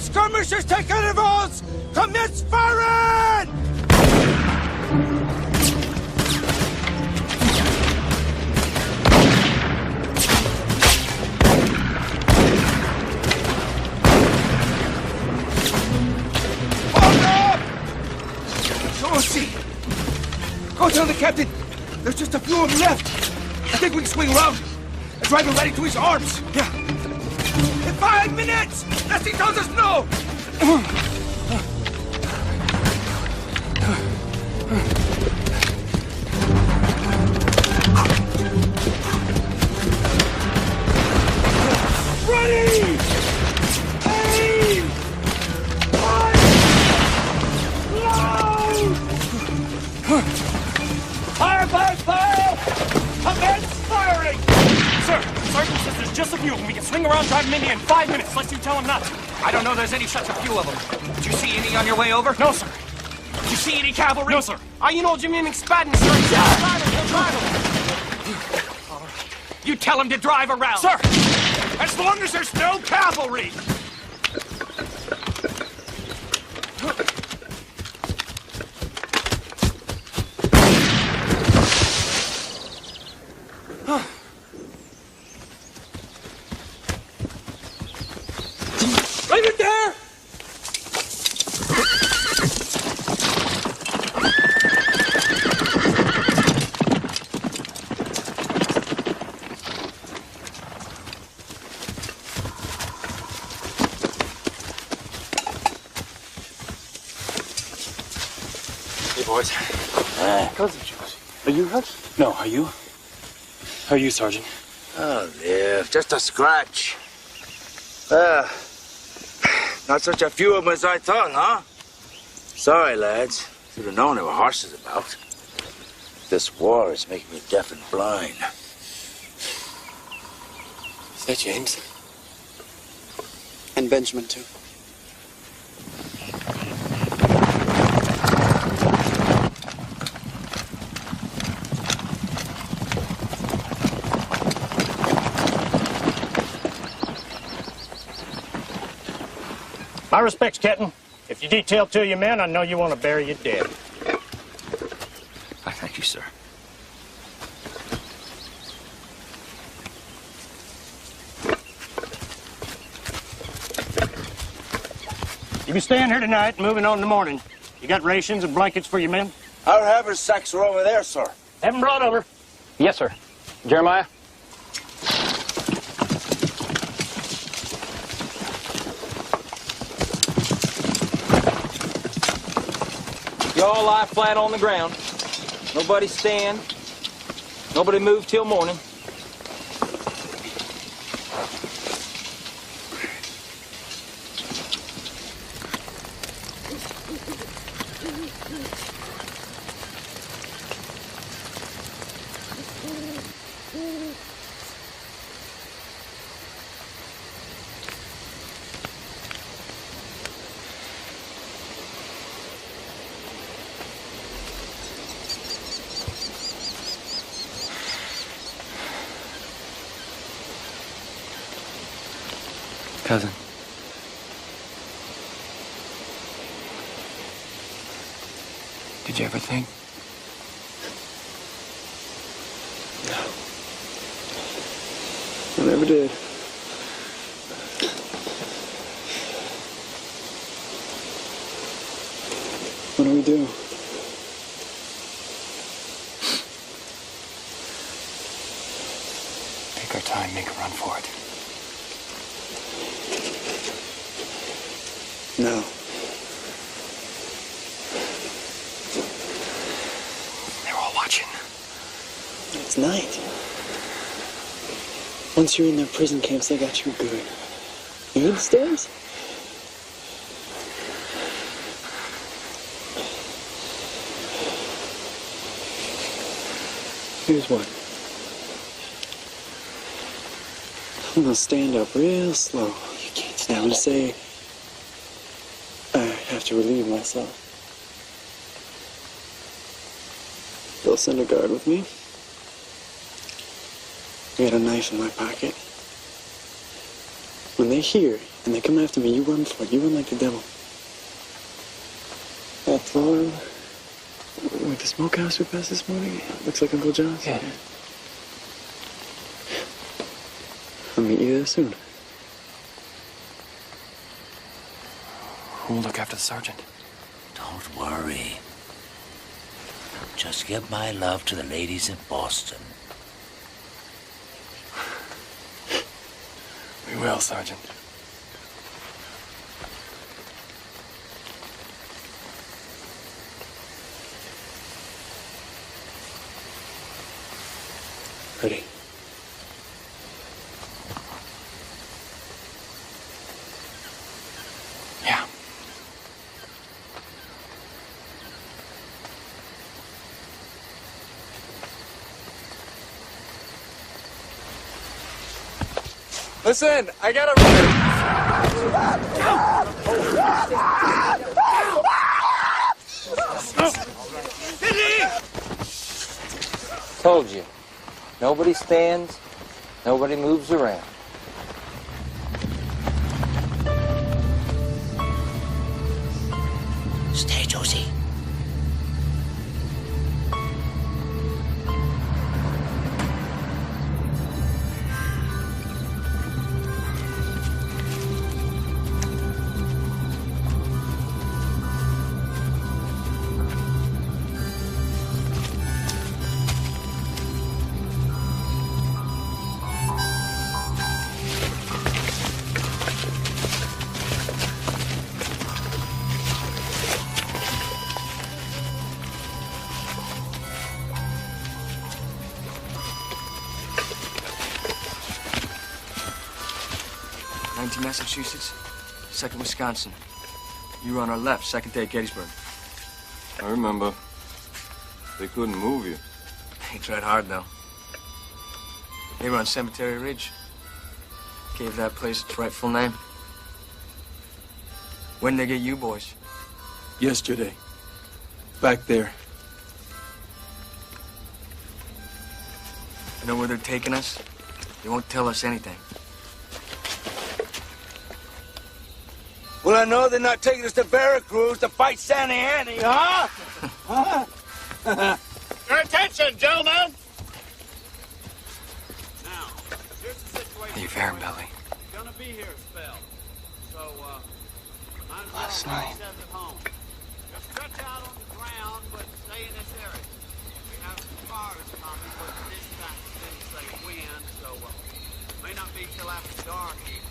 skirmishers take intervals! Commence firing! Hold up! Oh, see. Go tell the captain there's just a few of them left. I think we can swing around and drive him right into his arms. Yeah. In 5 minutes! Unless he tells us no! Ready! Aim! Fire! Load! Fire, fire, fire! Commence firing! Sir, Sergeant says there's just a few of them. We can swing around, drive them in here in 5 minutes, unless you tell him not to. I don't know there's any such a few of them. Did you see any on your way over? No, sir. Did you see any cavalry? No, sir. You know Jimmy McSpadden, sir. You tell him to drive around. Sir! As long as there's no cavalry! Leave it there! Hey, boys. Cousin Josie. Are you hurt? No, are you? How are you, Sergeant? Oh, yeah, just a scratch. Not such a few of them as I thought, huh? Sorry, lads. Should have known there were horses about. This war is making me deaf and blind. Is that James? And Benjamin, too. My respects, Captain. If you detail 2 of your men, I know you want to bury your dead. I thank you, sir. You be staying here tonight and moving on in the morning. You got rations and blankets for your men? Our haversacks are over there, sir. Have them brought over. Yes, sir. Jeremiah? You all lie flat on the ground. Nobody stand. Nobody move till morning. Cousin. Did you ever think? No. I never did. What do we do? Take our time, make a run for it. No. They're all watching. It's night. Once you're in their prison camps, they got you good. You hear the stairs? Here's what. I'm gonna stand up real slow. You can't I'm stand gonna up. say, I have to relieve myself. They'll send a guard with me. I got a knife in my pocket. When they hear And they come after me. You run for it. You run like the devil. That floor, like the smokehouse we passed this morning, looks like Uncle John's. Yeah. I'll meet you there soon. Who will look after the sergeant? Don't worry. Just give my love to the ladies in Boston. We will, Sergeant. Ready? Yeah. Listen, I gotta... Told you. Nobody stands, nobody moves around. Stay, Josie. Massachusetts, 2nd Wisconsin. You were on our left, 2nd day at Gettysburg. I remember. They couldn't move you. They tried hard, though. They were on Cemetery Ridge. Gave that place its rightful name. When did they get you boys? Yesterday. Back there. You know where they're taking us? They won't tell us anything. Well, I know they're not taking us to Veracruz to fight Santa Annie, huh? Your attention, gentlemen! Now, here's the situation. Are you fair, Billy? Gonna be here a spell. So, might as well Last make night. yourselves at home. Just stretch out on the ground, but stay in this area. We have some fires coming, but the dispatch didn't say when, so may not be till after dark even.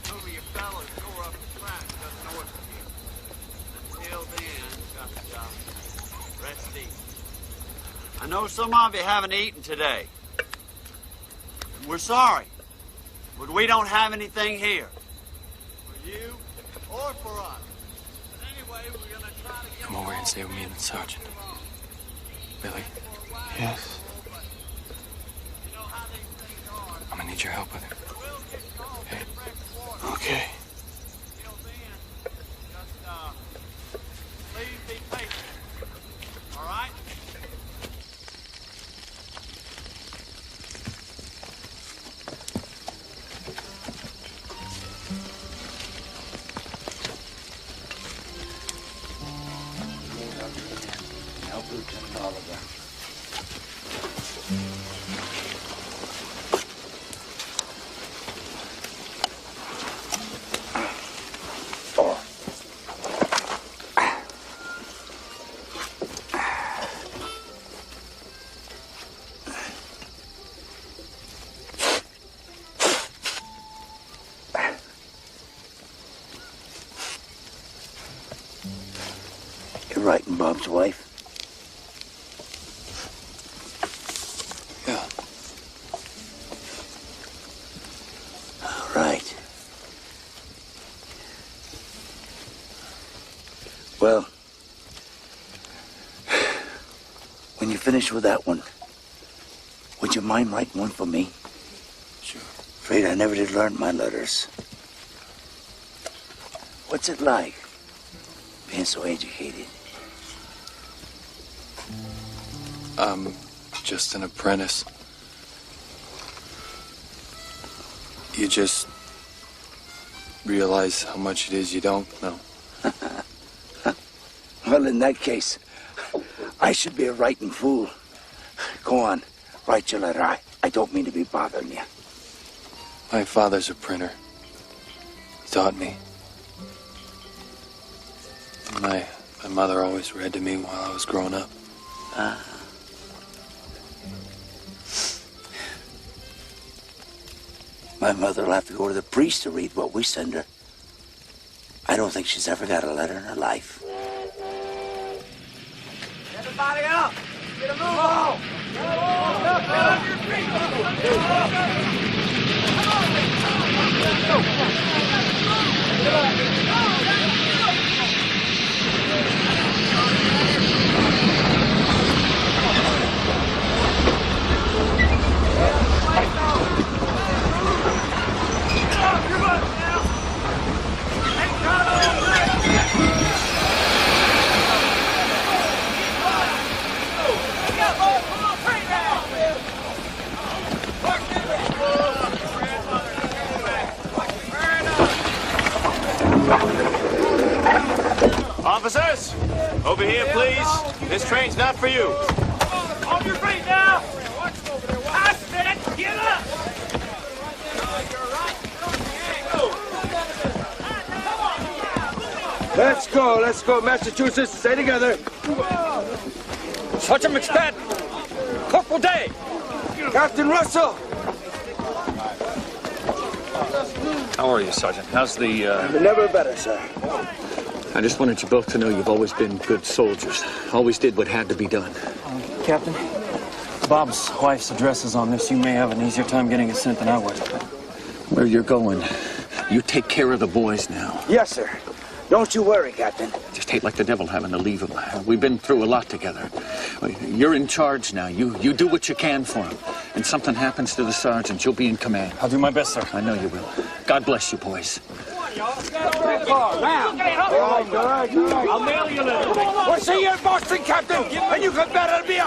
Two of your fellows tore up the track just north of here. Until then, just rest easy. I know some of you haven't eaten today. We're sorry, but we don't have anything here. For you or for us. But anyway, we're gonna try to get... Come over here and stay with me and the sergeant. Billy, Yes. You know how these things are. I'm gonna need your help with it. We'll get called Okay. to fresh water. Okay. Till then, just, please be patient. All right? Help Lieutenant Oliver. You're writing Bob's wife. Yeah. All right. Well, when you finish with that one, would you mind writing one for me? Sure. Afraid I never did learn my letters. What's it like, being so educated? I'm just an apprentice. You just realize how much it is you don't know. Well, in that case, I should be a writing fool. Go on, write your letter. I don't mean to be bothering you. My father's a printer. He taught me. My mother always read to me while I was growing up. My mother will have to go to the priest to read what we send her. I don't think she's ever got a letter in her life. Everybody up! Get a move on! Get on your feet! Officers, over here, please. This train's not for you. On your feet now! I said, get up! Let's go, Massachusetts. Stay together. Sergeant McSpadden! Corporal Day! Captain Russell! How are you, Sergeant? How's the, Never better, sir. I just wanted you both to know you've always been good soldiers. Always did what had to be done. Captain, Bob's wife's address is on this. You may have an easier time getting it sent than I would. Where you're going, you take care of the boys now. Yes, sir. Don't you worry, Captain. Just hate like the devil having to leave them. We've been through a lot together. You're in charge now. You do what you can for them. And something happens to the sergeant, you'll be in command. I'll do my best, sir. I know you will. God bless you, boys. All right. I'll mail you a letter. We'll see you in Boston, Captain, and you can bet it'll be a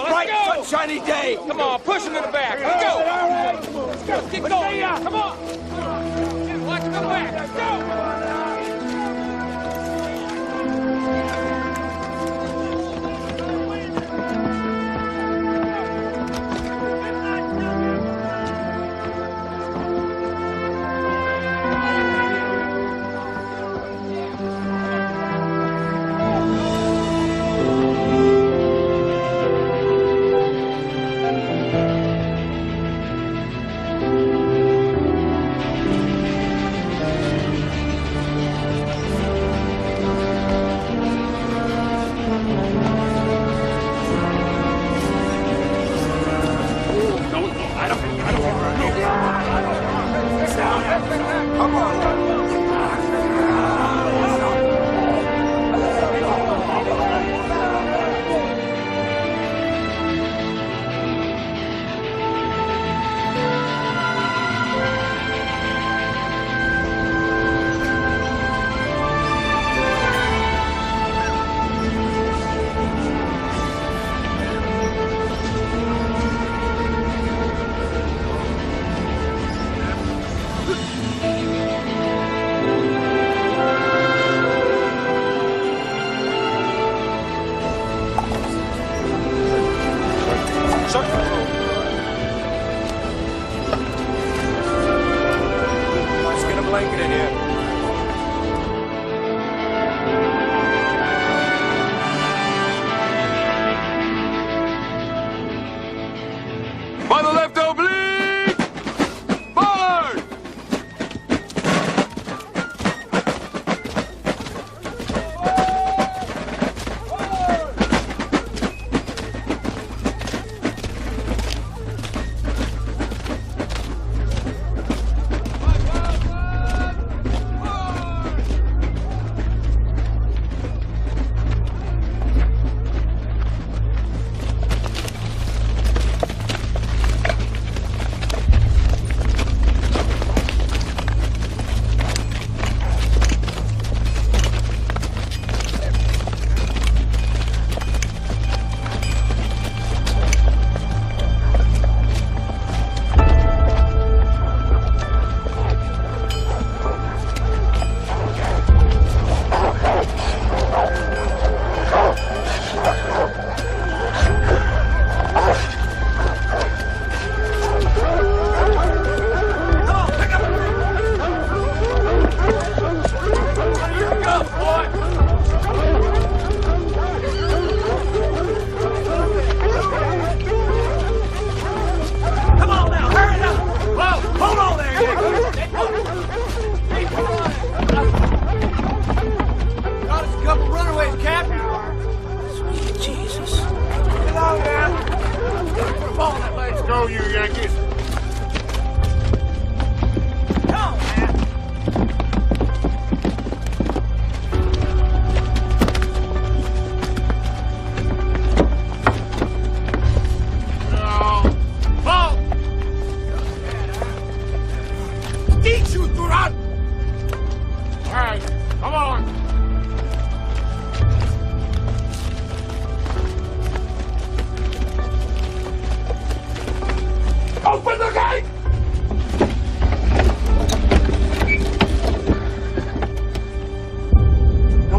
bright, sunshiny day. Come on, push him in the back. Let's go. Let's go. Keep going. Come on. Watch him come back. Let's go.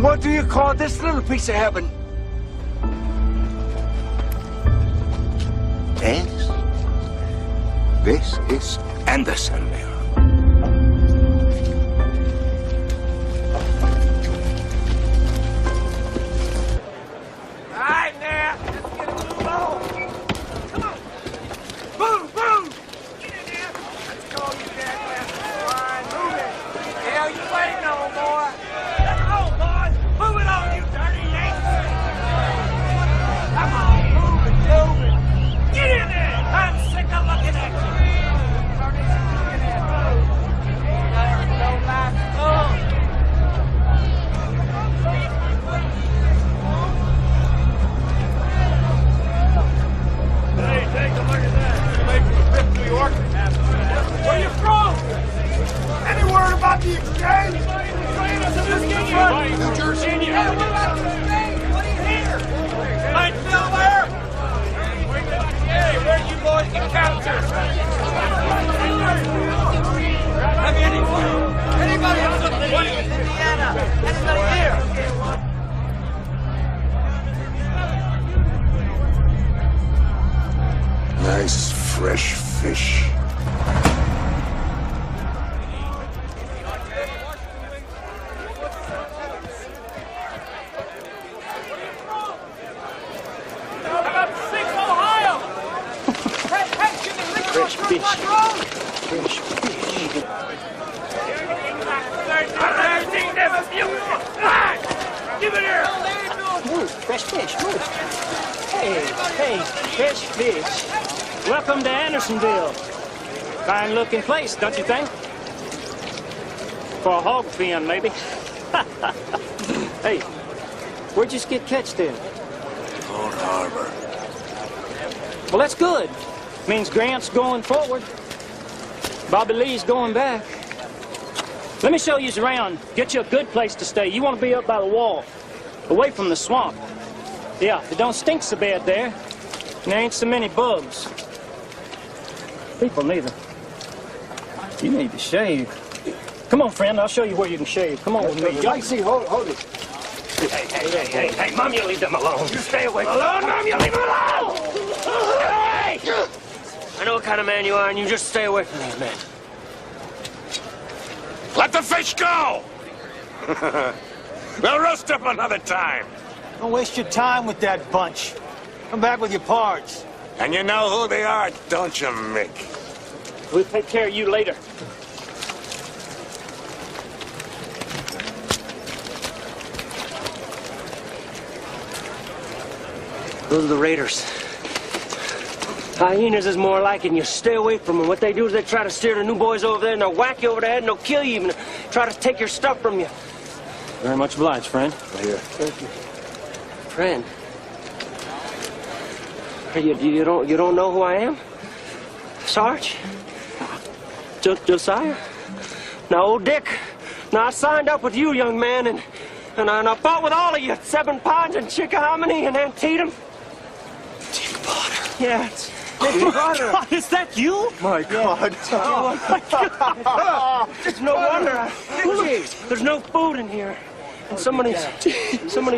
And what do you call this little piece of heaven? This is Andersonville. All right, now, let's get a move on. Come on. Move, move. Get in there. Let's go, you jackass. Swine. Move it. Hell, you waiting on, boy. Let's go, boys. Move it on, you dirty yanks. Come on, move it, move it. Get in there. I'm sick of looking at you. No life. Hey, take a look at that. Made from the 5th New York. Where you from? Any word about the exchange? New Jersey. Hey, what about the exchange? What do you hear? Ain't still there? Hey, where you boys get captured? Have anybody else in Indiana? Anybody here? Nice fresh fish. How about 6 Ohio? Hey, give me liquor Fresh on fish. Fresh fish. Give it here. Move, fresh fish, move. Hey, fresh fish. Welcome to Andersonville. Fine looking place, don't you think? For a hog pen, maybe. Hey, where'd you get catched in? Old Harbor. Well, that's good. Means Grant's going forward. Bobby Lee's going back. Let me show you around. Get you a good place to stay. You want to be up by the wall, away from the swamp. Yeah, it don't stink so bad there. And there ain't so many bugs. People neither. You need to shave. Come on, friend. I'll show you where you can shave. Come on with me. I see. Hold it. Hey, Mom, you leave them alone. You stay away from them. Mom, you leave them alone! Hey! I know what kind of man you are, and you just stay away from these men. Let the fish go! They'll roast up another time. Don't waste your time with that bunch. Come back with your parts. And you know who they are, don't you, Mick? We'll take care of you later. Those are the raiders. Hyenas is more like it, and you stay away from them. What they do is they try to steer the new boys over there, and they'll whack you over the head, and they'll kill you, even try to take your stuff from you. Very much obliged, friend. Here. Thank you. Friend. You don't know who I am? Sarge? Josiah? Now, old Dick. Now, I signed up with you, young man, and I fought with all of you at 7 Pines and Chickahominy and Antietam. Dick Potter. Yeah, it's Oh, my God, is that you? My God. Oh, my God. It's no wonder. There's no food in here. And somebody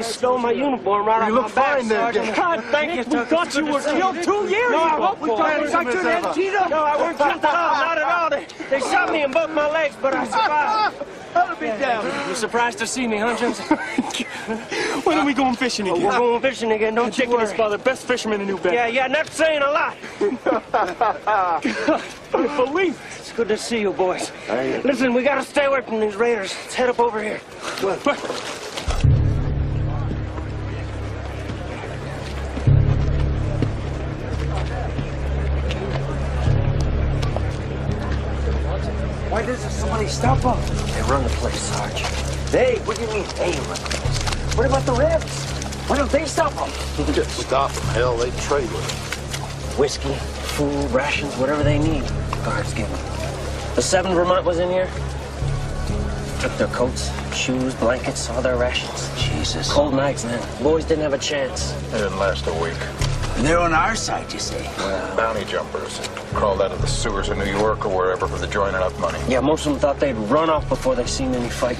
stole my uniform right off my back, Sergeant. God, thank you, Tucker. Thought you were killed 2 years No, I ago. won't. We got you in Antietam. No, I weren't killed at all. Not at all. They shot me in both my legs, but I survived. That'll be down. You surprised to see me, huh, Johnson? When are we going fishing again? We're going fishing again, don't you Chicken is worry. father, best fisherman in New Bedford. Yeah, and that's saying a lot. Believe It's good to see you, boys. Listen, we gotta stay away from these raiders. Let's head up over here. Why doesn't somebody stop them? They run the place, Sarge. Hey, what do you mean, hey? What about the Rebs? Why don't they stop them? Just stop them. Hell, they trade with them. Whiskey, food, rations, whatever they need. Guards give them. The 7 Vermont was in here. Took their coats, shoes, blankets, all their rations. Jesus. Cold nights, man. Boys didn't have a chance. They didn't last a week. They're on our side, you say? Bounty jumpers. Crawled out of the sewers of New York or wherever for the joint enough money. Yeah, most of them thought they'd run off before they seen any fight.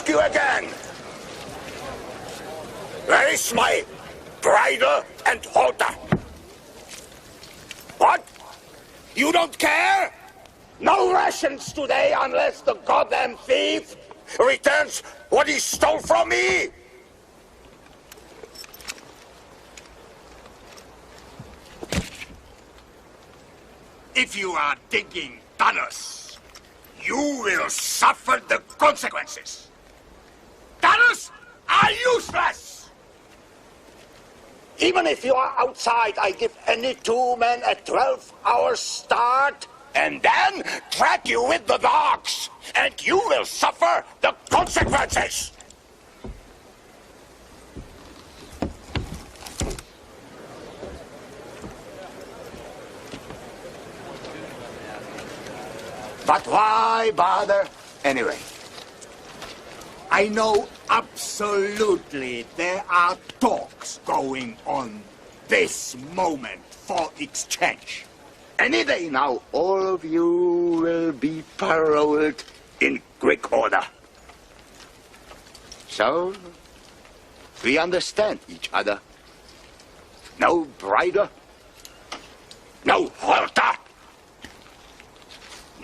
ask you again. Where is my bridle and halter? What? You don't care? No rations today unless the goddamn thief returns what he stole from me? If you are digging tunnels, you will suffer the consequences. Tunnels are useless! Even if you are outside, I give any two men a 12-hour start and then track you with the dogs, and you will suffer the consequences. But why bother anyway? I know absolutely there are talks going on this moment for exchange. Any day now, all of you will be paroled in Greek order. So, we understand each other. No bridle, no halter,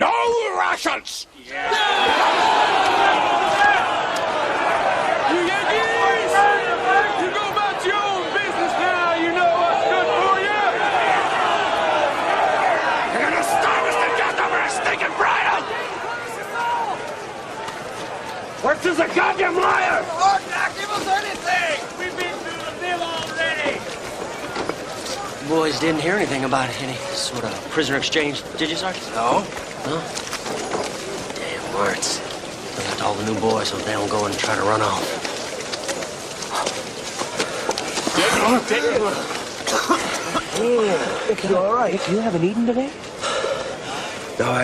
no rations! What's is a goddamn liar? Lord, not give us anything! We've been through the mill already! Boys didn't hear anything about it. Any sort of prisoner exchange, did you, Sergeant? No. No? Damn words. Bring it to all the new boys so they don't go and try to run off. Nick, you all right? Nick, you haven't eaten today? No,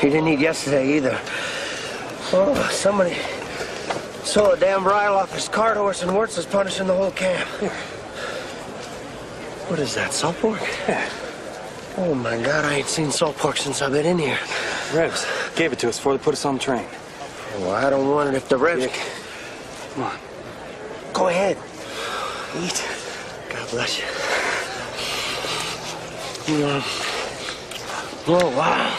he didn't eat yesterday either. Oh, somebody stole a damn bridle off his cart horse and Wirtz is punishing the whole camp. What is that, salt pork? Yeah. Oh, my God, I ain't seen salt pork since I've been in here. Rebs gave it to us before they put us on the train. Well, I don't want it if the Rebs... Nick, come on. Go ahead. Eat. God bless you. Oh, wow.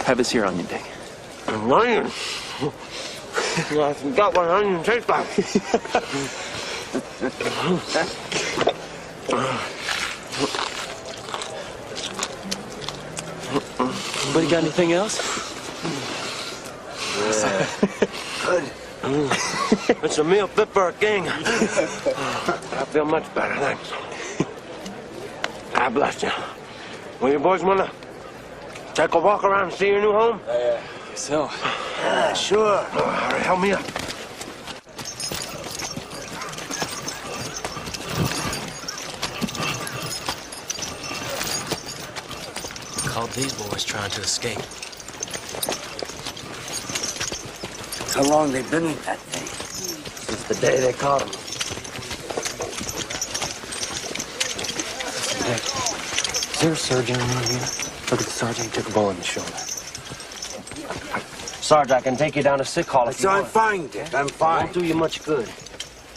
Have this here onion, Dick. An onion? I forgot what onion tastes like. Anybody got anything else? Yeah. Good. It's a meal fit for a king. I feel much better, thanks. God bless you. Well, you boys want to take a walk around and see your new home? So. Yeah, sure. All right, help me up. Caught these boys trying to escape. How long they been in that thing? Since the day they caught them. Is there a surgeon around here? Look at the sergeant. He took a bullet in the shoulder. Sarge, I can take you down to sick hall if you want. I'm fine, Dick. I'm fine. Won't do you much good.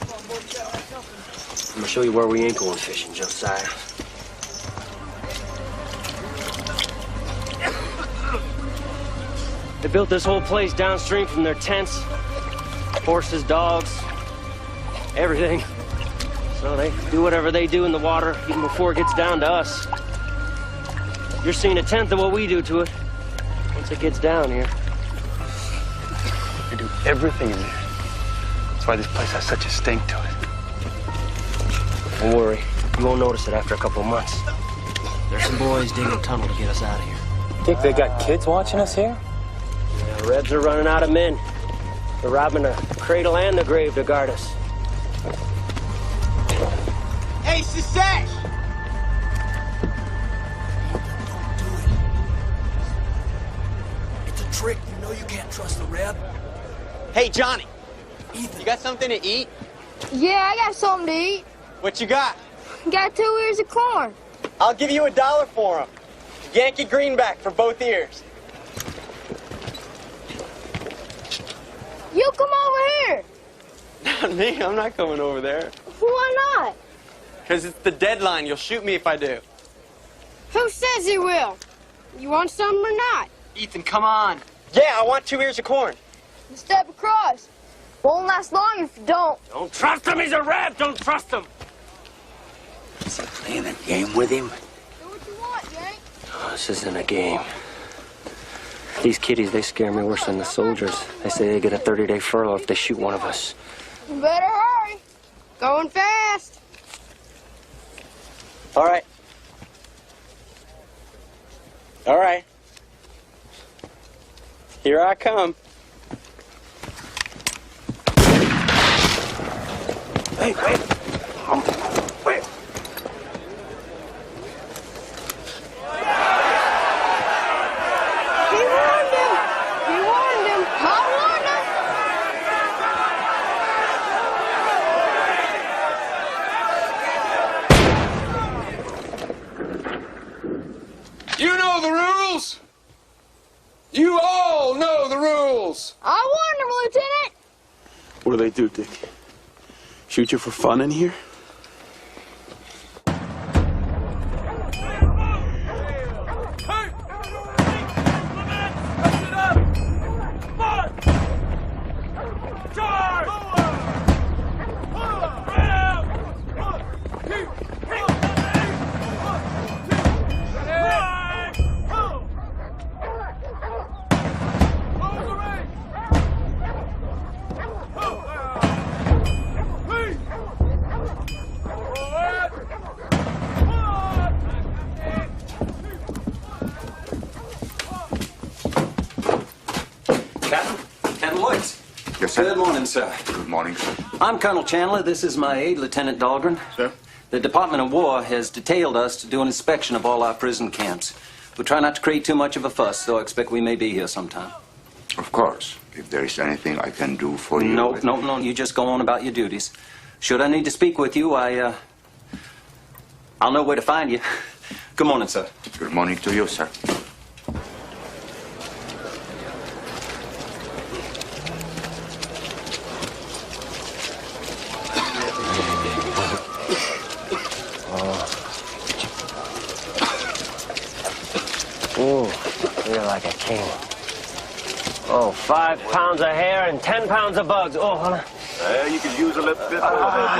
I'm gonna show you where we ain't going fishing, Josiah. They built this whole place downstream from their tents. Horses, dogs, everything. So they do whatever they do in the water, even before it gets down to us. You're seeing a tenth of what we do to it once it gets down here. They do everything in there. That's why this place has such a stink to it. Don't worry. You won't notice it after a couple of months. There's some boys digging a tunnel to get us out of here. Think they got kids watching us here? Yeah, Rebs are running out of men. They're robbing the cradle and the grave to guard us. Hey, Sesh! It's a trick. You know you can't trust the Reb. Hey, Johnny. Ethan. You got something to eat? Yeah, I got something to eat. What you got? Got 2 ears of corn. I'll give you $1 for them. Yankee greenback for both ears. You come over here. Not me. I'm not coming over there. Why not? Because it's the deadline. You'll shoot me if I do. Who says he will? You want some or not? Ethan, come on. Yeah, I want 2 ears of corn. Step across. Won't last long if you don't. Don't trust him. He's a Reb. Don't trust him. Is he playing a game with him? Do what you want, Yank. Oh, this isn't a game. These kiddies, they scare me worse than the soldiers. They say they get a 30-day furlough if they shoot one of us. You better hurry. Going fast. All right. All right. Here I come. Hey, wait. Wait. He warned him. He warned him. I warned him. You know the rules. You all know the rules. I warned him, Lieutenant. What do they do, Dick? Shoot you for fun in here? Good morning, sir. Good morning, sir. I'm Colonel Chandler. This is my aide, Lieutenant Dahlgren. Sir? The Department of War has detailed us to do an inspection of all our prison camps. We try not to create too much of a fuss, though I expect we may be here sometime. Of course. If there is anything I can do for you... No. You just go on about your duties. Should I need to speak with you, I'll know where to find you. Good morning, sir. Good morning to you, sir. Ooh, you're like a king. Oh, 5 pounds of hair and 10 pounds of bugs. Oh, hold on. You could use a little bit more there,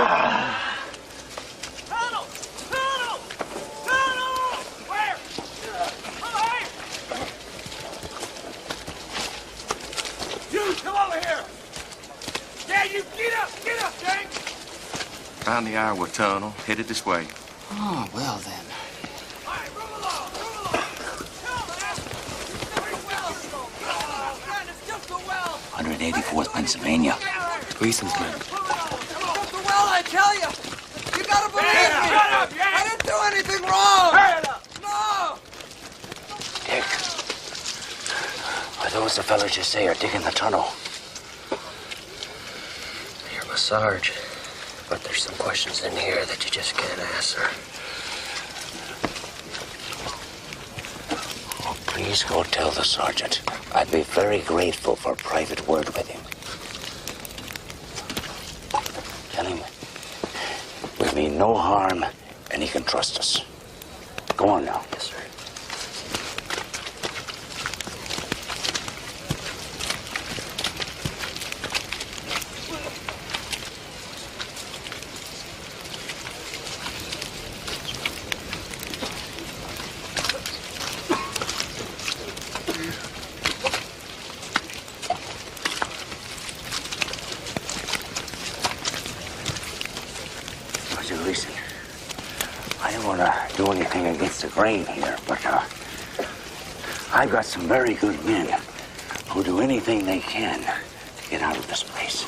You, come over here. Yeah, you get up, Jake. Found the Iowa Tunnel, headed this way. Oh, well then. 184th Pennsylvania. Gleason's men. Well, I tell you, you gotta believe me. Shut up, Yank. I didn't do anything wrong. Hurry it up. No. Dick, are those the fellas you say are digging the tunnel? You're my Sarge, but there's some questions in here that you just can't answer. Oh, please go tell the sergeant. I'd be very grateful for a private word with him. Tell him we mean no harm and he can trust us. Go on now. Yes, sir. Listen, I don't want to do anything against the grain here, but I've got some very good men who'll do anything they can to get out of this place.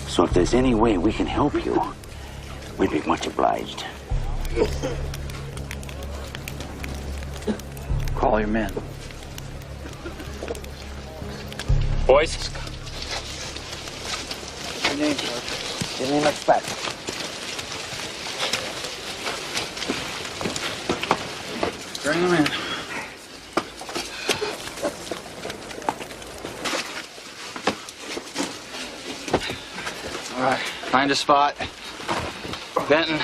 So if there's any way we can help you, we'd be much obliged. Call your men. Boys. Your name, Sergeant. Didn't even expect. Bring them in. All right, find a spot. Benton,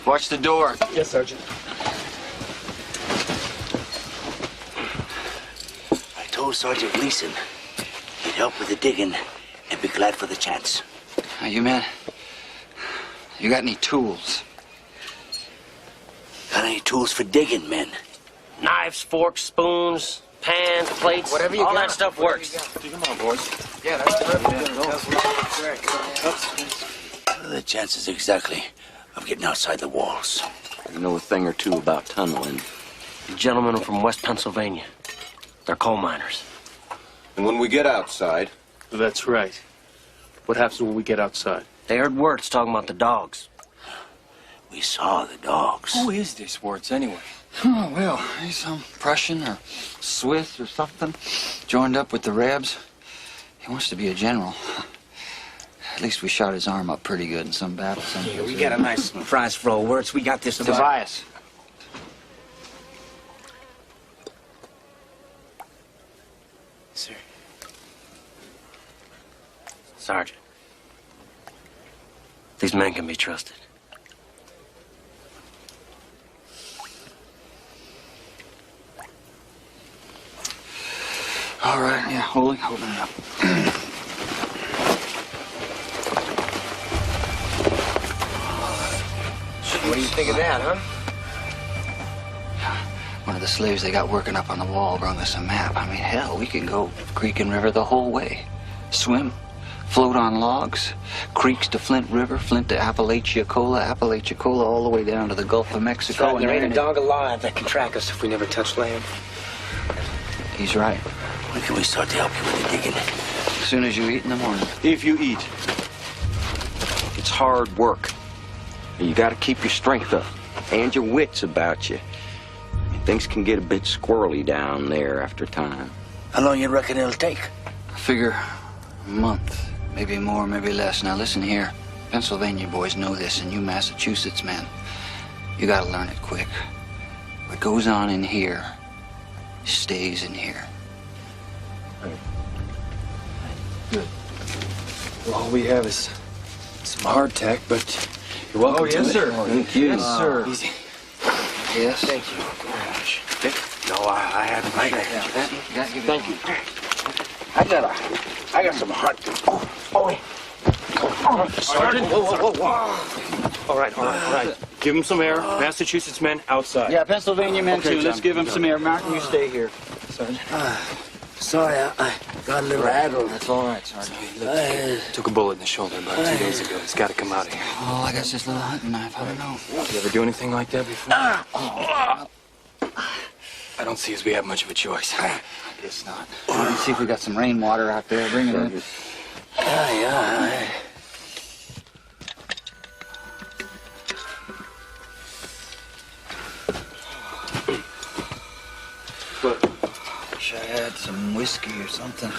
watch the door. Yes, Sergeant. I told Sergeant Gleason he'd help with the digging and be glad for the chance. Now, you men, you got any tools? Got any tools for digging, men? Knives, forks, spoons, pans, plates. Whatever you all got. that stuff works. Come on, boys. Yeah, that's terrific. What are the chances exactly of getting outside the walls? You know a thing or two about tunneling. The gentlemen are from West Pennsylvania. They're coal miners. And when we get outside... That's right. What happens when we get outside? They heard words talking about the dogs. We saw the dogs. Who is this Wirtz, anyway? Oh, well, he's some Prussian or Swiss or something. Joined up with the Rebs. He wants to be a general. At least we shot his arm up pretty good in some battle. Yeah, we got a nice prize for old Wirtz. We got this. Tobias. Sir. Sergeant, these men can be trusted. All right, yeah, hold it up. What do you think of that, huh? One of the slaves they got working up on the wall brung us a map. I mean, hell, we could go creek and river the whole way. Swim, float on logs, creeks to Flint River, Flint to Apalachicola, Apalachicola all the way down to the Gulf of Mexico. There ain't a dog alive that can track us if we never touch land. He's right. When can we start to help you with the digging? As soon as you eat in the morning. If you eat. It's hard work. And you gotta keep your strength up and your wits about you. Things can get a bit squirrely down there after time. How long you reckon it'll take? I figure a month, maybe more, maybe less. Now listen here. Pennsylvania boys know this, and you Massachusetts men, you gotta learn it quick. What goes on in here stays in here. Good. Well, all we have is some hardtack, but you're welcome to yes, it. sir. Thank you. Yes, sir. Easy. Yes? Thank you very much. No, I haven't. Thank you. I got some hot. Sergeant. Whoa. All right. Give him some air. Massachusetts men outside. Yeah, Pennsylvania men Okay, too. Let's John, give him John. some air. Martin, you stay here. Sergeant. Sorry, I got a little rattled. That's all right, Sergeant. Took a bullet in the shoulder about 2 days ago. He's got to come out of here. Oh, I got this little hunting knife. I don't know. You ever do anything like that before? I don't see as we have much of a choice. I guess not. Let's see if we got some rainwater out there. Bring it in. Yeah. Wish I had some whiskey or something.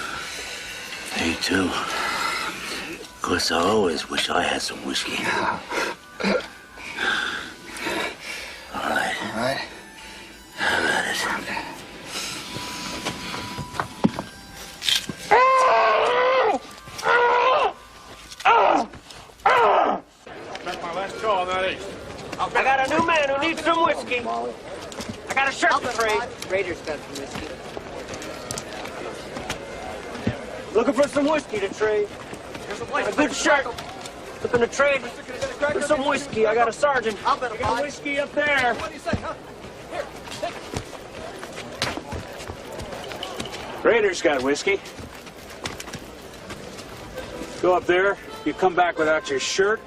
Me too. Of course, I always wish I had some whiskey. All right. All right. How about it? That's my last call on that east. I got a new man who needs some whiskey. I got a shirt to trade. Raiders got some whiskey. Looking for some whiskey to trade. Got a good shirt. Looking to trade for some whiskey. I got a sergeant. I got whiskey up there. What do you say, huh? Here, Raiders got whiskey. Go up there. You come back without your shirt,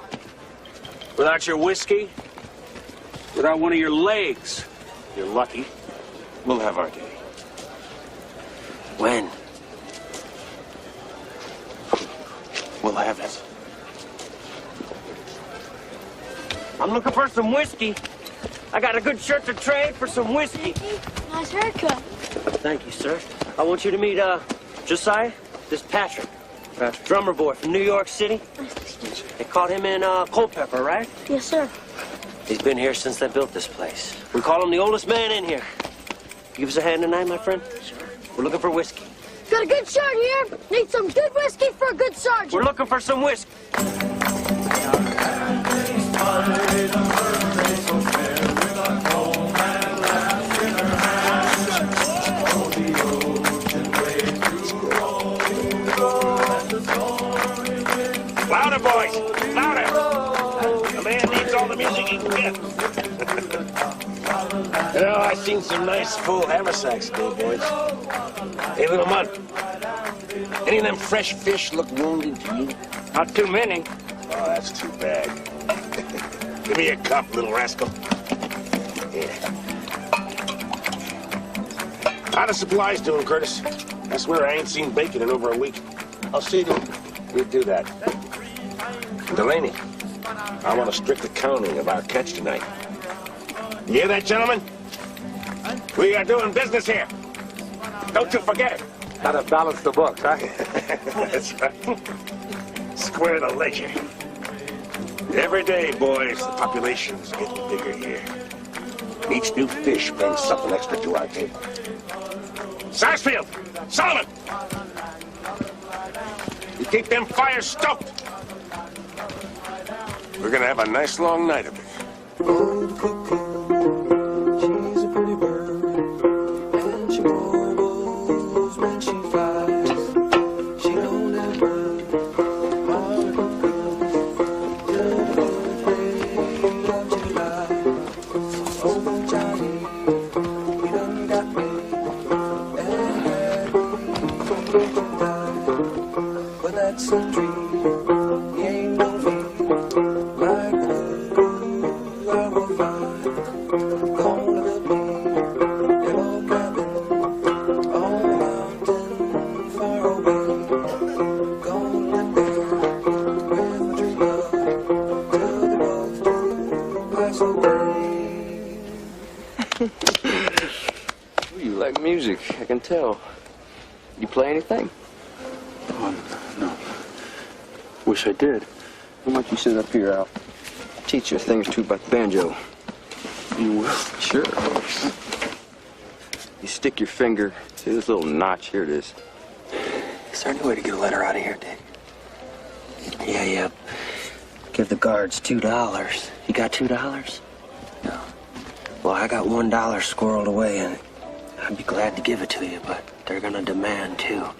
without your whiskey, without one of your legs. You're lucky. We'll have our day. When? We'll have it. I'm looking for some whiskey. I got a good shirt to trade for some whiskey. Nice haircut. Thank you, sir. I want you to meet, Josiah. This Patrick. Drummer boy from New York City. Nice to meet you. They caught him in, Culpeper, right? Yes, sir. He's been here since they built this place. We call him the oldest man in here. Give us a hand tonight, my friend? Sure. We're looking for whiskey. Got a good sergeant here. Need some good whiskey for a good sergeant. We're looking for some whiskey. Louder, boys! Louder! The man needs all the music he can get. You know, I've seen some nice full haversacks today, boys. Hey, little Mud. Any of them fresh fish look wounded to you? Not too many. Oh, that's too bad. Give me a cup, little rascal. Yeah. How the supplies doing, Curtis? I swear I ain't seen bacon in over a week. I'll see you. You do that. Delaney, I want a strict accounting of our catch tonight. You hear that, gentlemen? We are doing business here. Don't you forget it. Gotta balance the books, huh? That's right. Square the ledger. Every day, boys, the population's getting bigger here. Each new fish brings something extra to our table. Sarsfield! Solomon! You keep them fires stoked. We're gonna have a nice long night of it. She's a pretty bird, and she warbles when she flies. She don't ever oh, Johnny, you done got me, and but that's a dream. He ain't no fiend like the I will find. Gonna be in a cabin on a mountain far away. Gonna live there with my true love till they both pass away. You like music, I can tell. You play anything? Oh, no. Wish I did. Why don't you sit up here? I'll teach you a thing or two about the banjo. You will? Sure. You stick your finger, see this little notch? Here it is. Is there any way to get a letter out of here, Dick? Yeah. Give the guards $2. You got $2? No. Well, I got $1 squirreled away, and I'd be glad to give it to you, but they're gonna demand $2.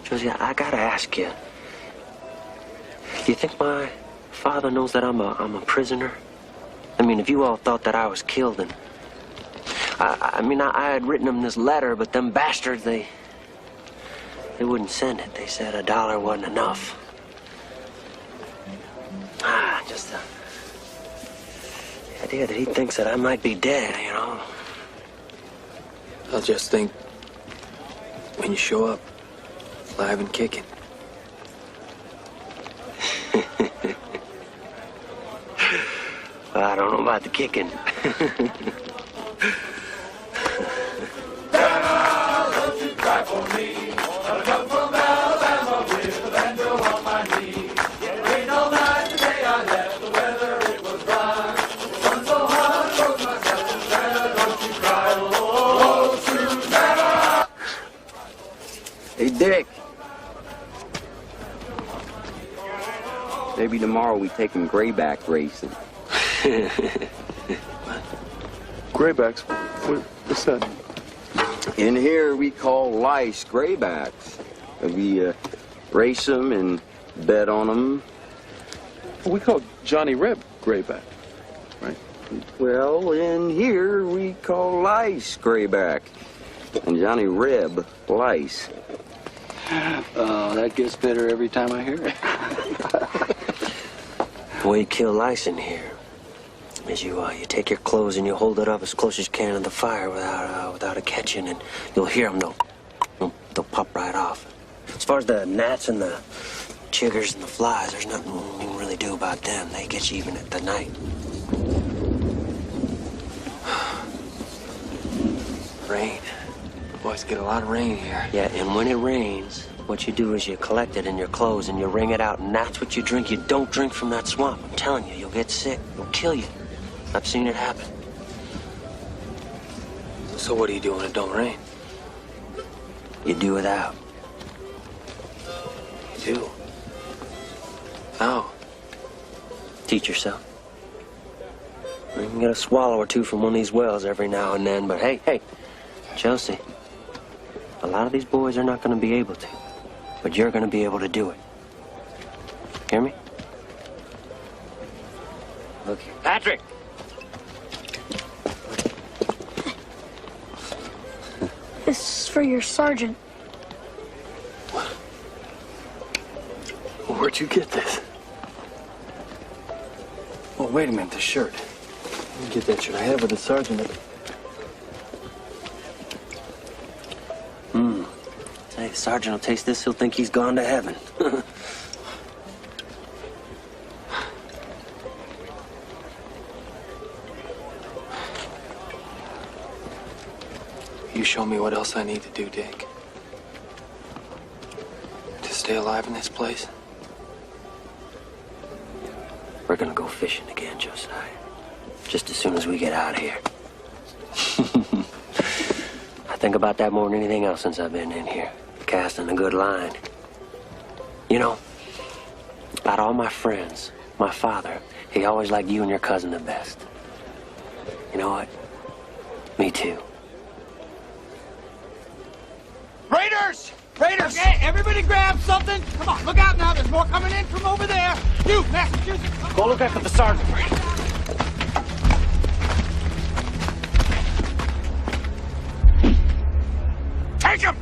Josie, I gotta ask you. Do you think my father knows that I'm a prisoner? I mean, if you all thought that I was killed, and I had written them this letter, but them bastards, they wouldn't send it. They said $1 wasn't enough. Just the idea that he thinks that I might be dead, you know. I'll just think when you show up, alive and kicking. Well, I don't know about the kicking. Hey, Dick. Maybe tomorrow we take him grayback racing. Graybacks? What's that? In here, we call lice graybacks. We race them and bet on them. Well, we call Johnny Reb Grayback, right? Well, in here, we call lice grayback. And Johnny Reb lice. Oh, that gets better every time I hear it. The way you kill lice in here is you take your clothes and you hold it up as close as you can to the fire without it catching, and you'll hear them. They'll pop right off. As far as the gnats and the chiggers and the flies, there's nothing you can really do about them. They get you even at the night. Rain. Boys get a lot of rain here. Yeah, and when it rains, what you do is you collect it in your clothes and you wring it out, and that's what you drink. You don't drink from that swamp. I'm telling you, you'll get sick. It'll kill you. I've seen it happen. So what do you do when it don't rain? You do without. You do? How? Teach yourself. You can get a swallow or two from one of these wells every now and then, but hey, Josie, a lot of these boys are not going to be able to, but you're going to be able to do it. Hear me? Look here. Patrick! This is for your sergeant. Where'd you get this? Oh, wait a minute, the shirt. Let me get that shirt. I have with the sergeant. Hey, the sergeant will taste this, he'll think he's gone to heaven. You show me what else I need to do, Dick. To stay alive in this place. We're gonna go fishing again, Josiah. Just as soon as we get out of here. I think about that more than anything else since I've been in here. Casting a good line. You know, out of all my friends, my father, he always liked you and your cousin the best. You know what? Me too. Raiders! Raiders! Okay, everybody grab something. Come on, look out now. There's more coming in from over there. You, Massachusetts. Go look after the sergeant. Take him!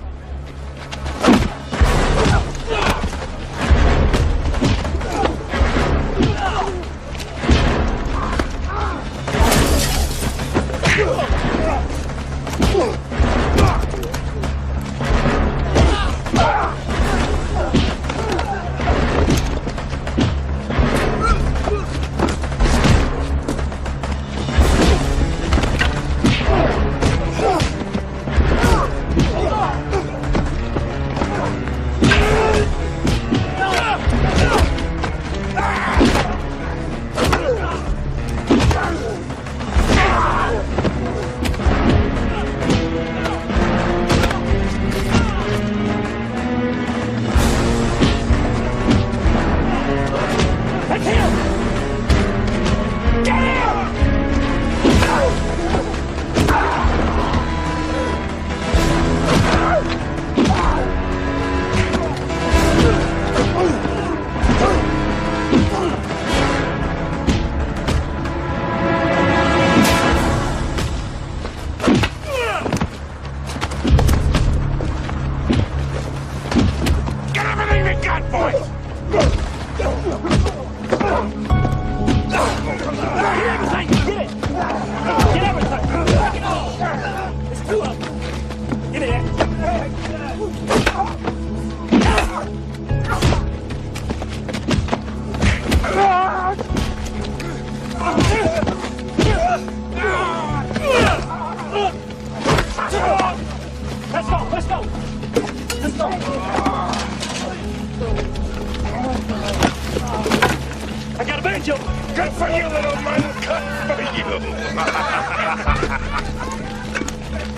I got a banjo. Good for you, little man. Good for you.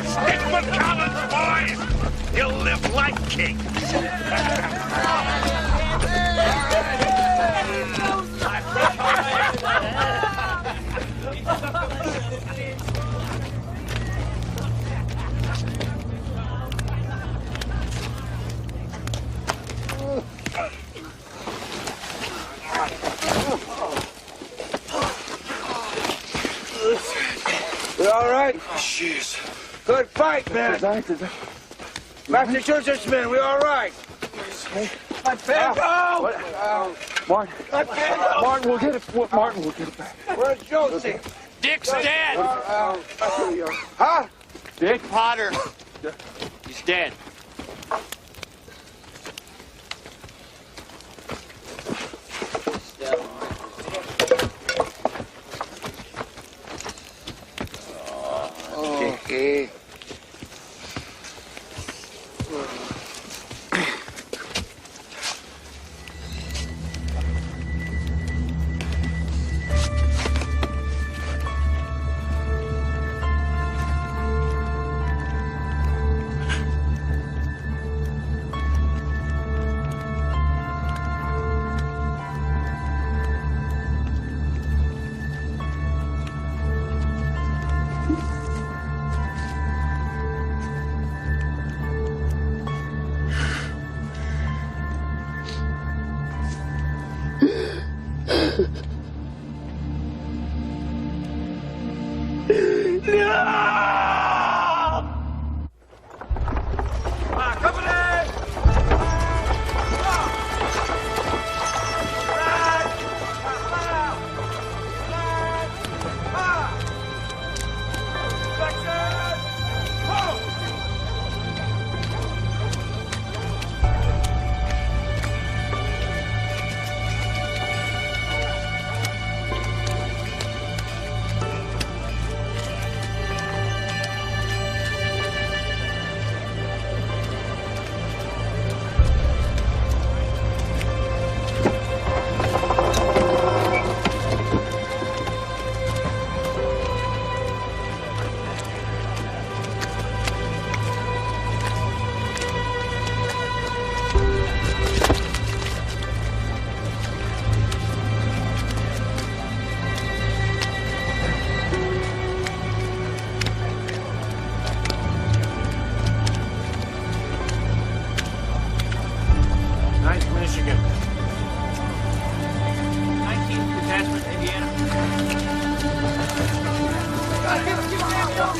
Stick with Collins, boys. You'll live like kings. We all right? Jeez. Good fight, man. Massachusetts men, we all right? My banjo! Martin. My banjo! Martin, we'll get it. Martin, we'll get it back. Where's Josie? Dick's dead. Huh? Dick? Potter. He's dead.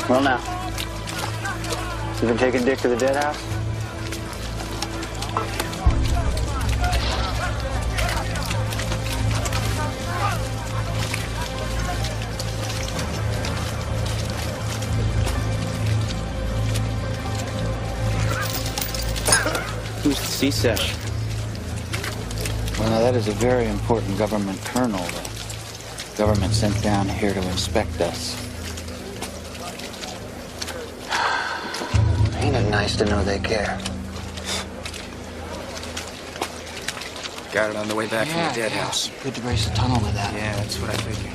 Well, now, you been taking Dick to the dead house? Who's the C-Sesh? Well, now, that is a very important government colonel. The government sent down here to inspect us. Ain't it nice to know they care? Got it on the way back from the dead house. Good to race a tunnel with that. Yeah, that's what I figured.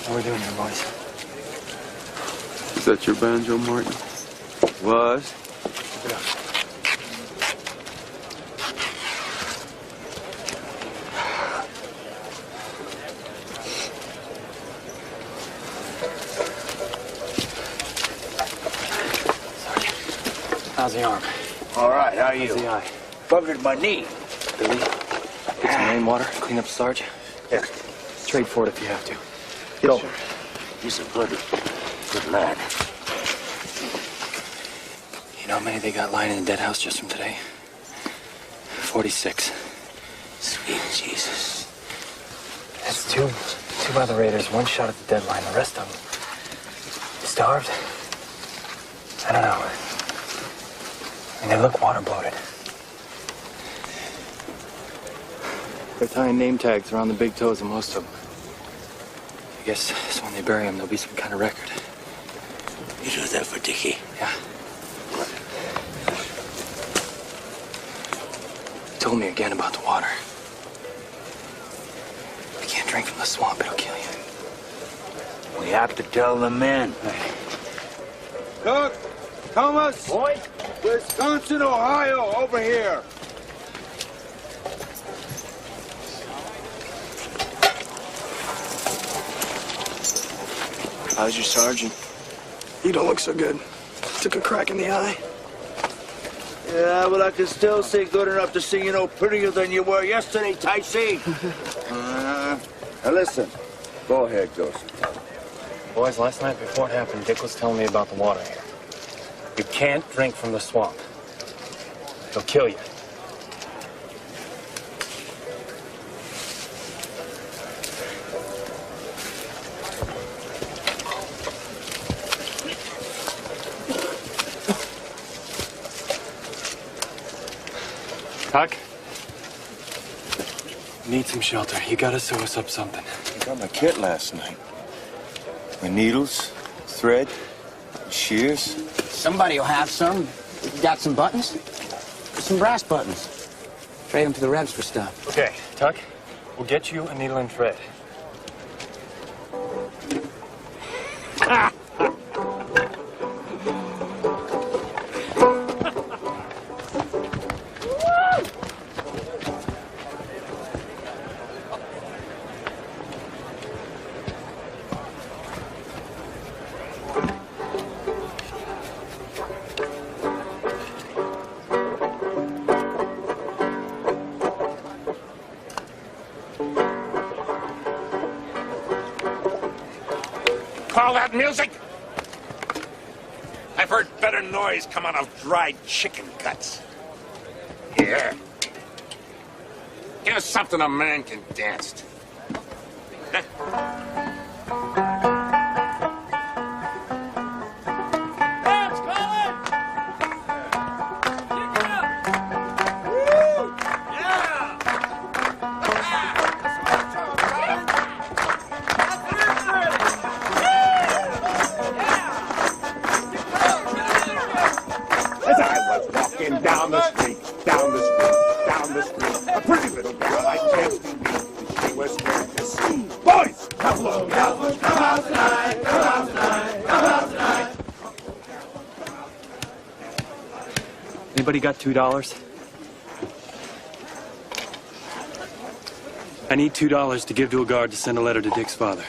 How we doing here, boys? Is that your banjo, Martin? Was? How's the arm? All right, how are you? How's the eye? Bugged my knee. Billy, get some rainwater, clean up the Sarge. Yeah. Trade for it if you have to. Go. He's a good lad. You know how many they got lying in the dead house just from today? 46. Sweet Jesus. That's two by the Raiders, one shot at the deadline. The rest of them starved. I don't know. I mean, they look water bloated. They're tying name tags around the big toes of most of them. I guess so when they bury them, there'll be some kind of record. You do that for Dickie? Yeah. He told me again about the water. You can't drink from the swamp, it'll kill you. We have to tell the men. Look, Thomas! Boy? Wisconsin, Ohio, over here. How's your sergeant? You don't look so good. Took a crack in the eye. Yeah, well, I can still see good enough to see you no prettier than you were yesterday, Tyson. Now listen, go ahead, Joseph. Boys, last night before it happened, Dick was telling me about the water here. You can't drink from the swamp. It'll kill you. Huck? Need some shelter. You gotta sew us up something. I got my kit last night. My needles, thread, shears. Somebody will have some. You got some buttons? Some brass buttons. Trade them to the Rebs for stuff. Okay, Tuck, we'll get you a needle and thread. call that music? I've heard better noise come out of dried chicken guts. Here. Here's something a man can dance to. Down the street, a pretty little girl I chanced to meet. She was there to see. Boys, come on, girls, come out tonight, come out tonight, come out tonight. Anybody got $2? I need $2 to give to a guard to send a letter to Dick's father.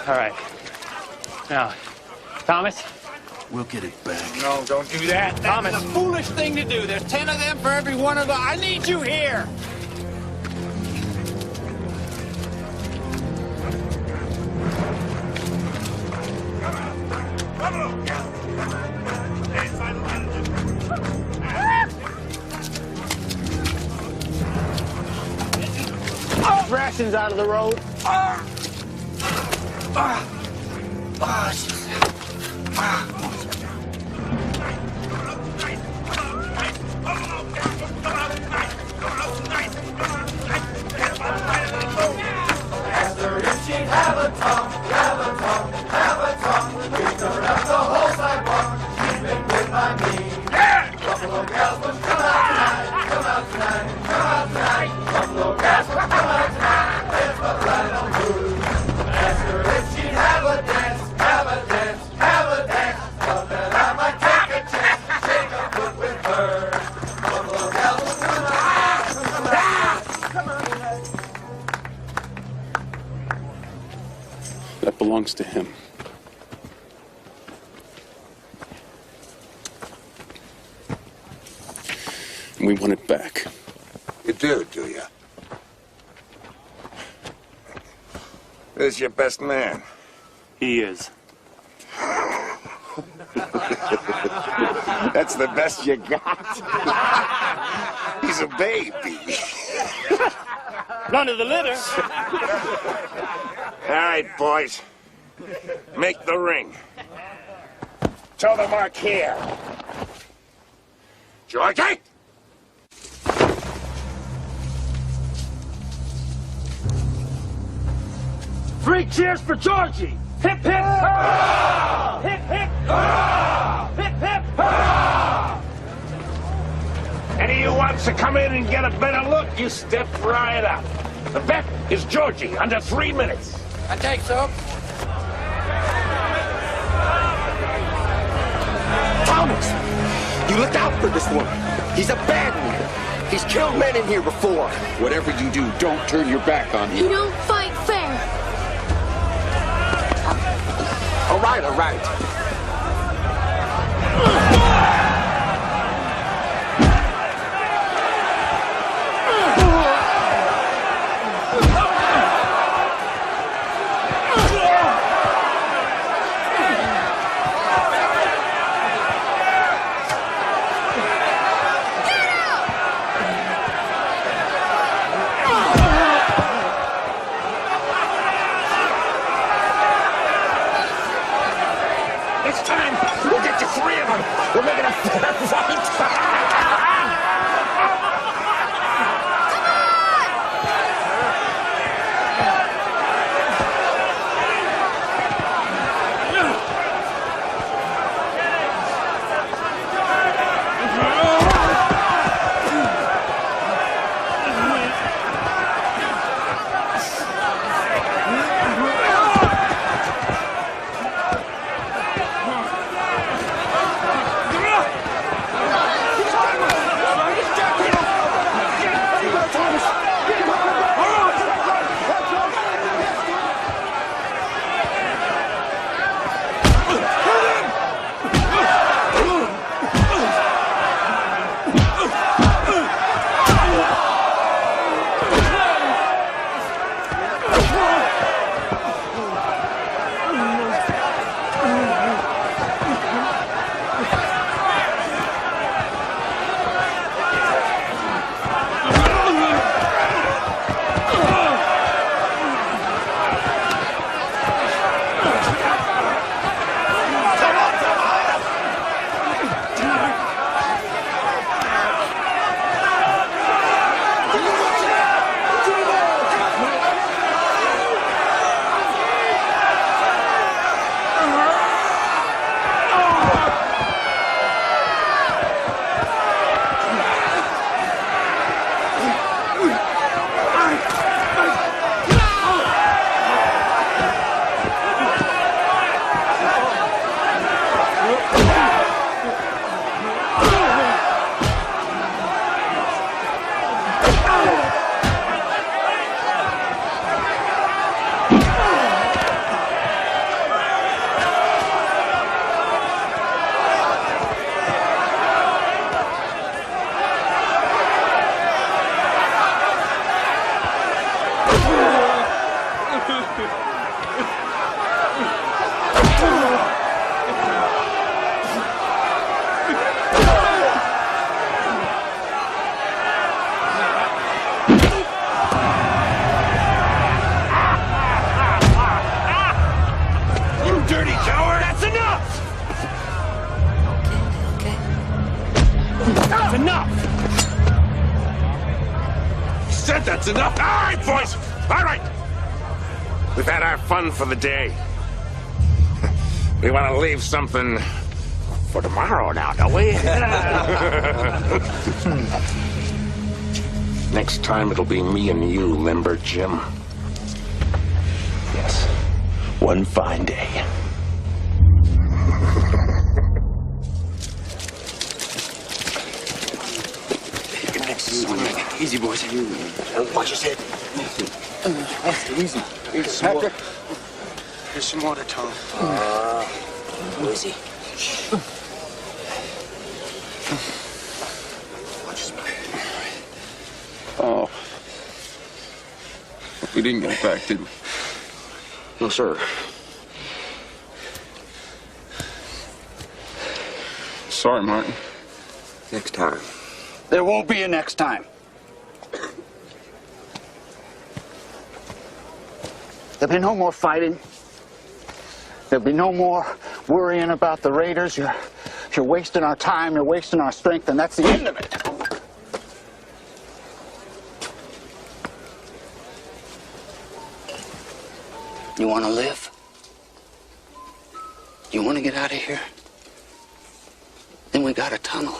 All right. Now, Thomas? We'll get it back. No, don't do that. Thomas. That's a foolish thing to do. There's 10 of them for every one of the... I need you here. Rations out of the road. That belongs to him. And we want it back. You do you? This is your best man. He is. That's the best you got. He's a baby. None of the litter. All right, boys. Make the ring. Tell the mark here. Georgie! Three cheers for Georgie! Hip, hip, hurrah! Hip, hip, hurrah! Hip, hip, hurrah! Any of you wants to come in and get a better look, you step right up. The bet is Georgie, under 3 minutes. I take so. Thomas! You look out for this one. He's a bad one. He's killed men in here before. Whatever you do, don't turn your back on him. You don't fight fair. All right, all right. It's time. We'll get you 3 of them. We're making a fair fight. dirty coward! That's enough! That's enough! He said that's enough! All right, boys! All right! We've had our fun for the day. We want to leave something for tomorrow now, don't we? Next time it'll be me and you, remember, Jim? Yes. One fine day. Easy, boys. Watch your head. Easy. Patrick. Here's some water, Tom. Easy. Oh. We didn't get it back, did we? No, sir. Sorry, Martin. Next time. There won't be a next time. There'll be no more fighting. There'll be no more worrying about the raiders. You're wasting our time, you're wasting our strength, and that's the end of it. You want to live? You want to get out of here? Then we got a tunnel.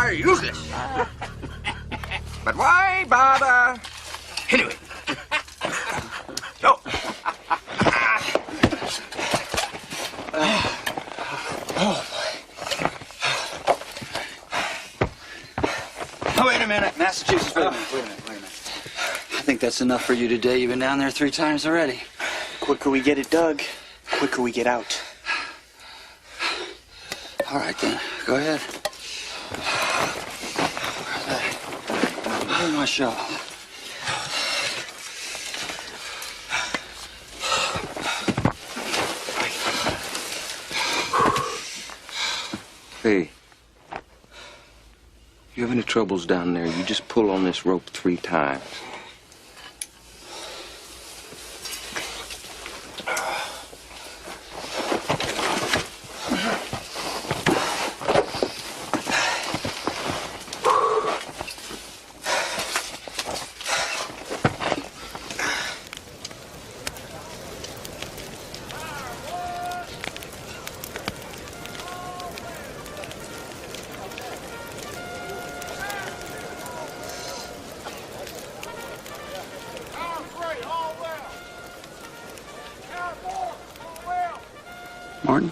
are useless. But why bother? Anyway. So. Oh, wait a minute. Massachusetts, wait a minute. I think that's enough for you today. You've been down there 3 times already. Quicker we get it dug, quicker we get out. All right, then. Go ahead. Where's my shovel? Hey, you have any troubles down there, you just pull on this rope 3 times. Martin?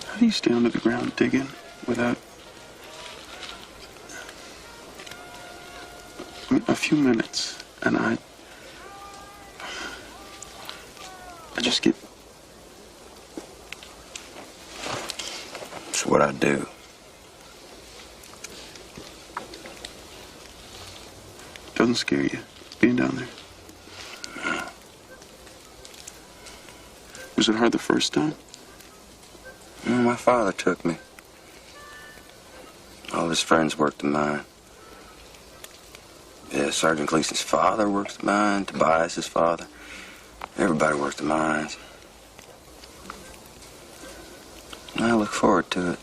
How do you stay under the ground digging without... I mean, a few minutes, and I just get... It's what I do. Doesn't scare you, being down there? Was it hard the first time? My father took me. All his friends worked the mine. Yeah, Sergeant Gleason's father works the mine, Tobias's father. Everybody works the mines. I look forward to it.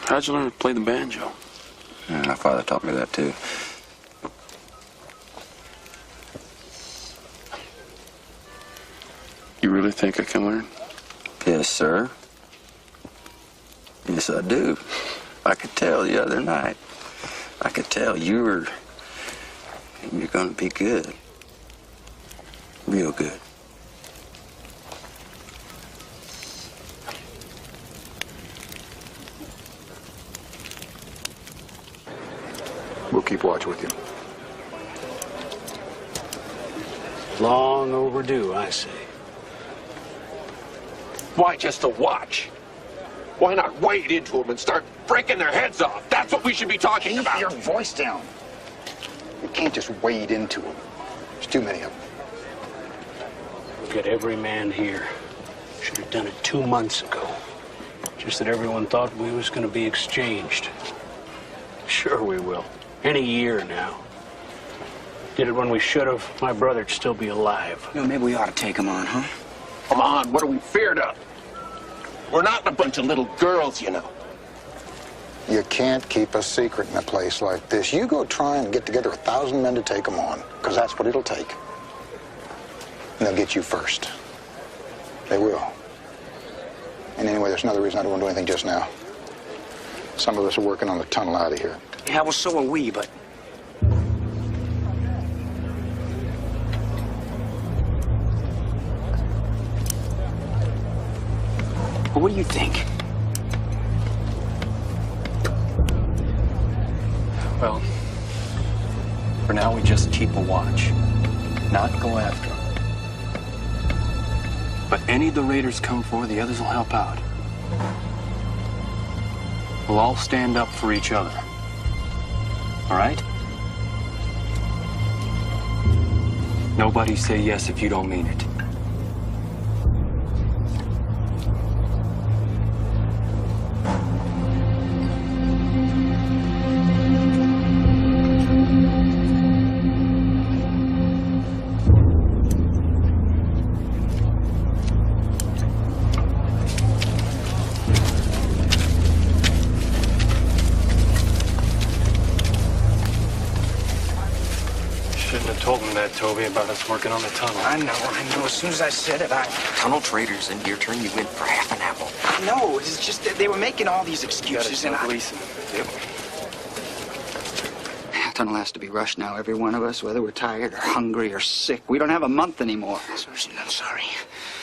How'd you learn to play the banjo? Yeah, my father taught me that too. You really think I can learn? Yes, sir. Yes, I do. I could tell the other night. I could tell you're gonna be good. Real good. We'll keep watch with you. Long overdue, I say. Why just a watch? Why not wade into them and start breaking their heads off? That's what we should be talking about. Keep your voice down. You can't just wade into them. There's too many of them. Look at every man here. Should have done it 2 months ago. Just that everyone thought we was going to be exchanged. Sure we will. Any year now. Did it when we should have. My brother'd still be alive. You know, maybe we ought to take him on, huh? Come on, what are we feared of? We're not a bunch of little girls, you know. You can't keep a secret in a place like this. You go try and get together 1,000 men to take them on, because that's what it'll take. And they'll get you first. They will. And anyway, there's another reason I don't want to do anything just now. Some of us are working on the tunnel out of here. Yeah, well, so are we, but... Well, what do you think? Well, for now we just keep a watch. Not go after them. But any of the raiders come for, the others will help out. We'll all stand up for each other. All right? Nobody say yes if you don't mean it. Toby, about us working on the tunnel. I know. As soon as I said it, Tunnel traders, and your turn you went for half an apple. No, it's just that they were making all these excuses and Gleason. Yep. Tunnel has to be rushed now, every one of us, whether we're tired or hungry or sick. We don't have a month anymore. Susan, I'm sorry.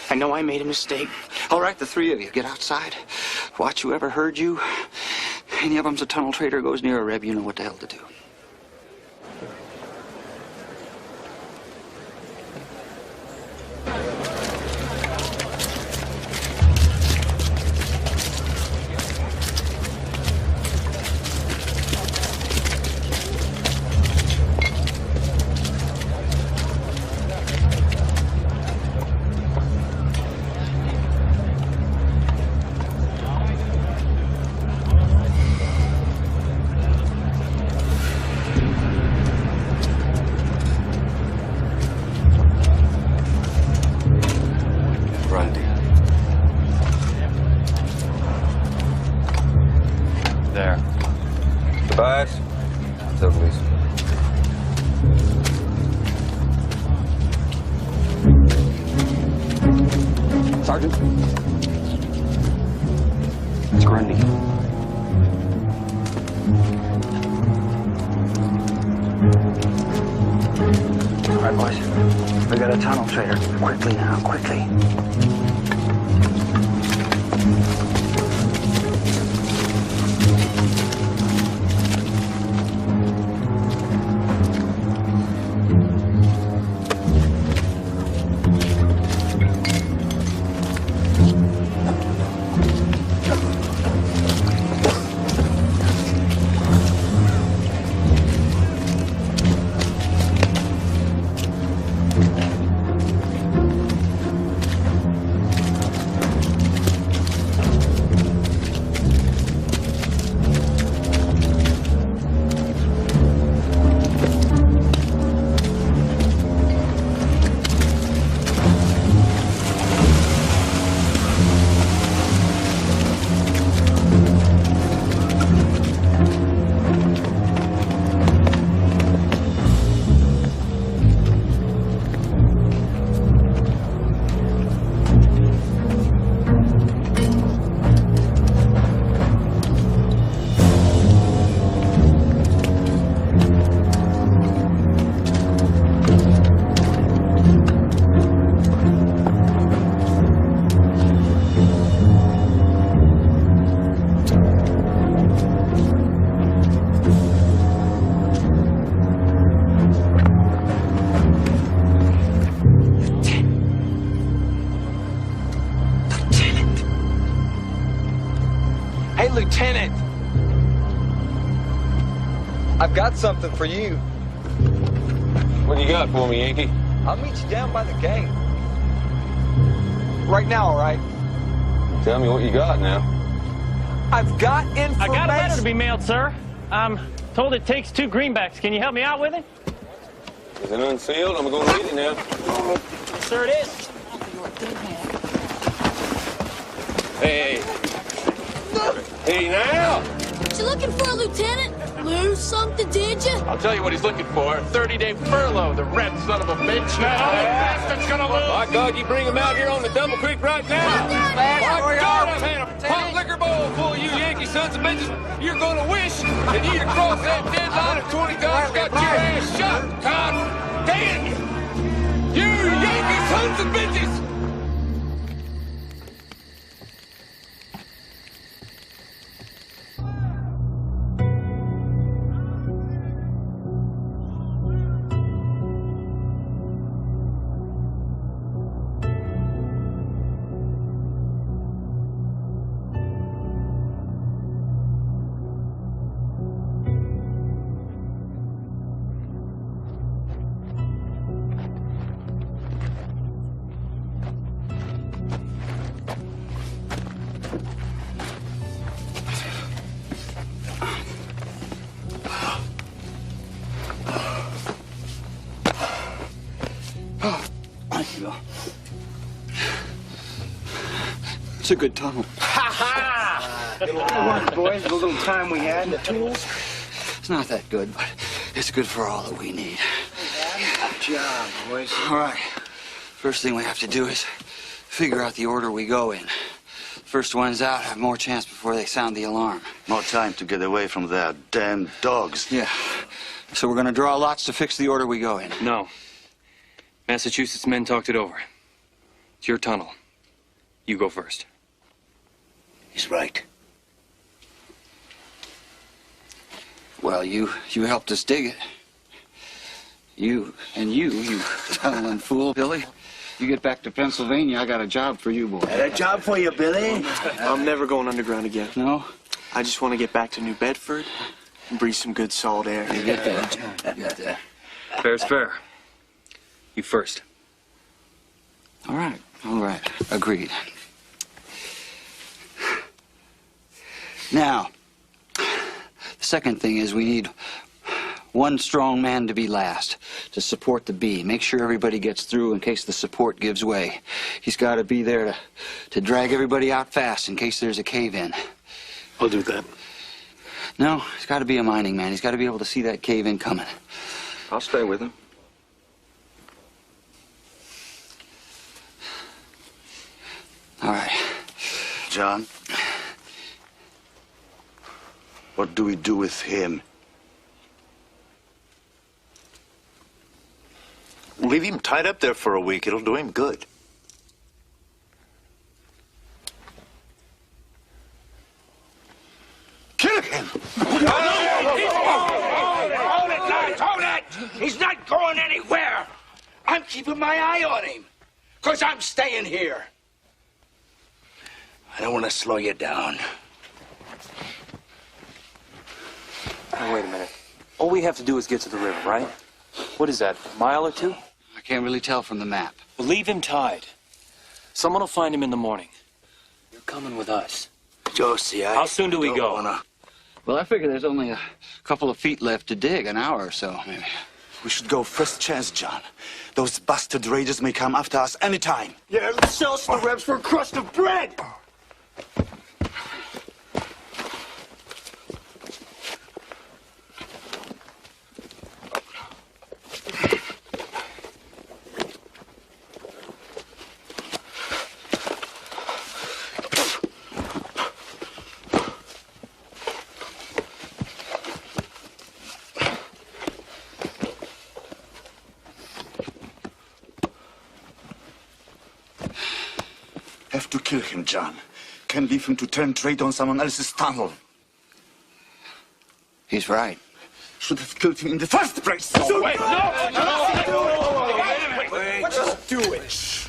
I know I made a mistake. All right, the three of you, get outside. Watch whoever heard you. Any of them's a tunnel trader goes near a reb, you know what the hell to do. Lieutenant! I've got something for you. What do you got for me, Yankee? I'll meet you down by the gate. Right now, all right? Tell me what you got now. I've got information. I got a letter to be mailed, sir. I'm told it takes 2 greenbacks. Can you help me out with it? Is it unsealed? I'm going to read it now. Yes, sir, it is. Hey. Hey, now! What you looking for, Lieutenant? Lose something, did you? I'll tell you what he's looking for. 30-day furlough, the red son of a bitch. Bastard's gonna lose. My God, you bring him out here on the Double Creek right now. My God, I've had a pot liquor bowl full of you Yankee sons of bitches. You're gonna wish that you'd cross that deadline if 20 guys got your ass shot. God damn you! You Yankee sons of bitches! It's a good tunnel. Good work, boys. The little time we had and the tools. It's not that good, but it's good for all that we need. Good job, boys. All right. First thing we have to do is figure out the order we go in. First ones out have more chance before they sound the alarm. More time to get away from their damn dogs. Yeah. So we're gonna draw lots to fix the order we go in. No. Massachusetts men talked it over. It's your tunnel. You go first. He's right. Well, you helped us dig it. You tunneling fool, Billy. You get back to Pennsylvania, I got a job for you, boy. Got a job for you, Billy. I'm never going underground again. No? I just want to get back to New Bedford and breathe some good salt air. You get that. You get that. Fair's fair. You first. All right. Agreed. Now, the second thing is we need one strong man to be last, to support the bee. Make sure everybody gets through in case the support gives way. He's got to be there to drag everybody out fast in case there's a cave-in. I'll do that. No, he's got to be a mining man. He's got to be able to see that cave-in coming. I'll stay with him. All right. John, what do we do with him? Leave him tied up there for a week. It'll do him good. Kill him! Hold it, guys! Hold it! He's not going anywhere! I'm keeping my eye on him, because I'm staying here. I don't want to slow you down. Now, wait a minute. All we have to do is get to the river, right? What is that, a mile or two? I can't really tell from the map. Well, leave him tied. Someone will find him in the morning. You're coming with us. Josie, How soon do we go? Well, I figure there's only a couple of feet left to dig, an hour or so, maybe. We should go first chance, John. Those bastard raiders may come after us anytime. Yeah, let's sell some reps for a crust of bread! Have to kill him, John. Can't leave him to turn traitor on someone else's tunnel. He's right. Should have killed him in the first place. No, wait, no! Just do it!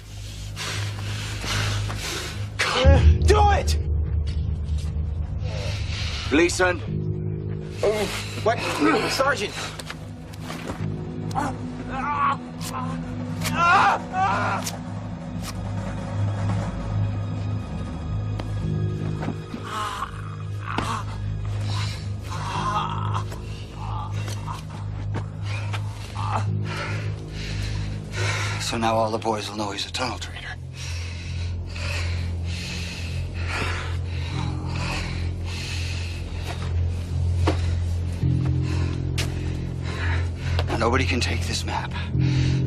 Do it! Listen. What? Sergeant! So now all the boys will know he's a tunnel trader. Now, nobody can take this map,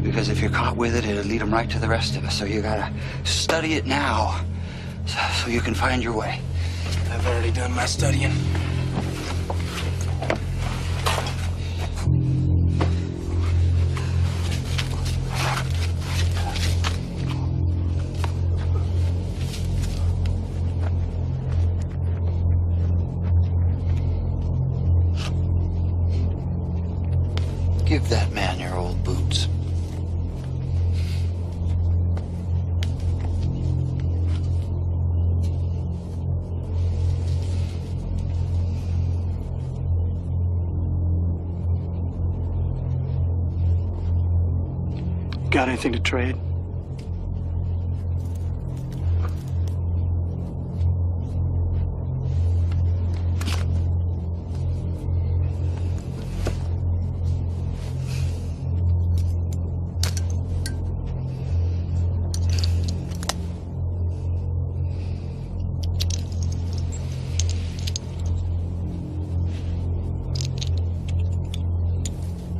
because if you're caught with it, it'll lead them right to the rest of us. So you gotta study it now, so you can find your way. I've already done my studying. Give that man your old boots. Got anything to trade?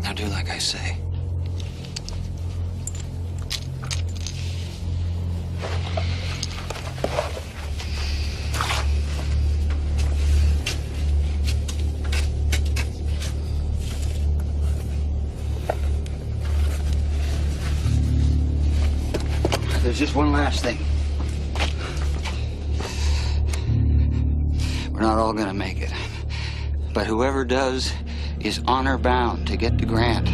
Now do like I say. There's just one last thing. We're not all gonna make it. But whoever does is honor bound to get to Grant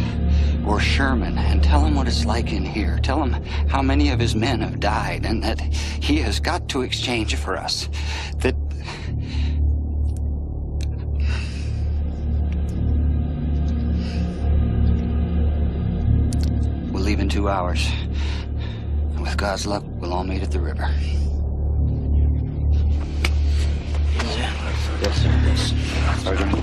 or Sherman and tell him what it's like in here. Tell him how many of his men have died and that he has got to exchange for us. That we'll leave in 2 hours. And with God's luck, we'll all meet at the river. Yes, sir. Yes. Sergeant.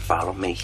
follow me.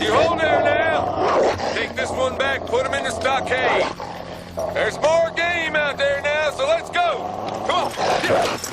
You hold there now. Take this one back, put him in the stockade. There's more game out there now, so let's go. Come on.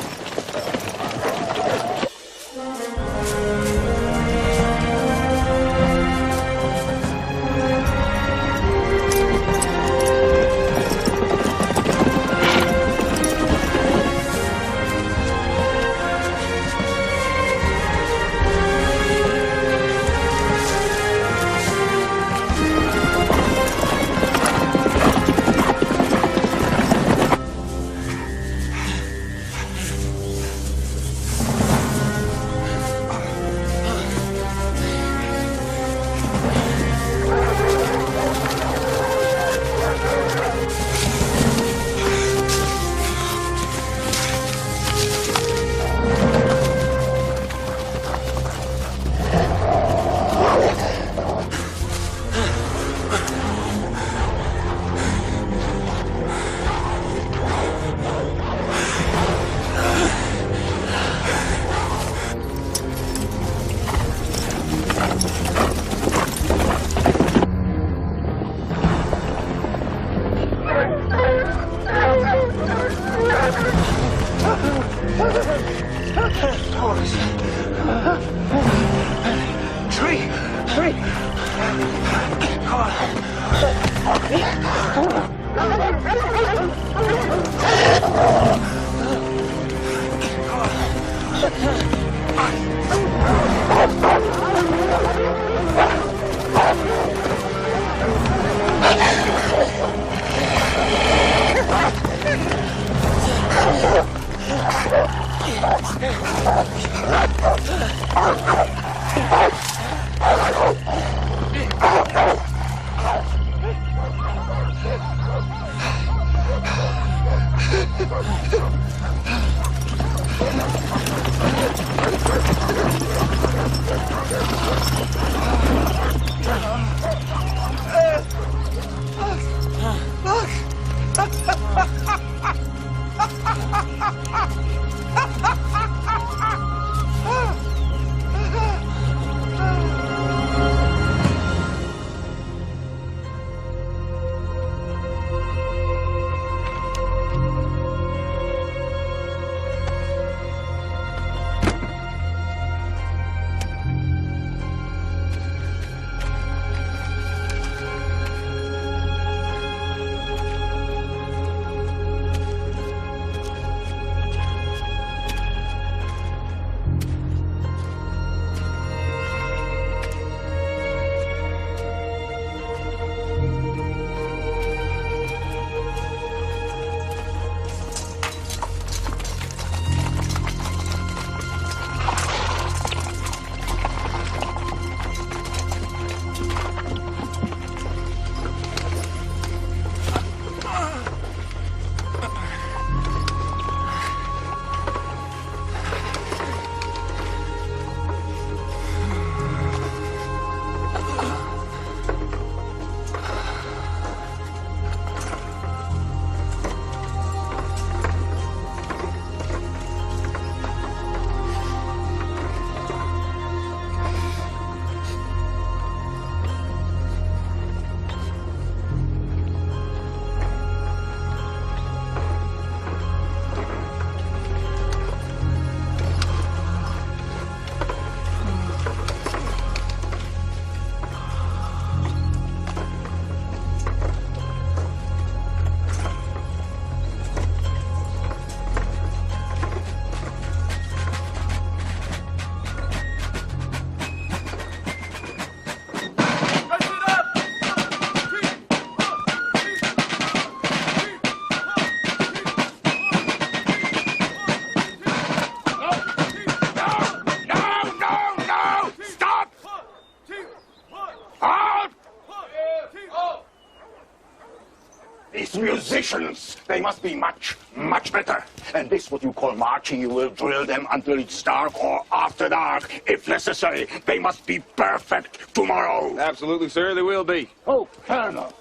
These musicians, they must be much, much better. And this, what you call marching, you will drill them until it's dark or after dark, if necessary. They must be perfect tomorrow. Absolutely, sir, they will be. Oh, Colonel.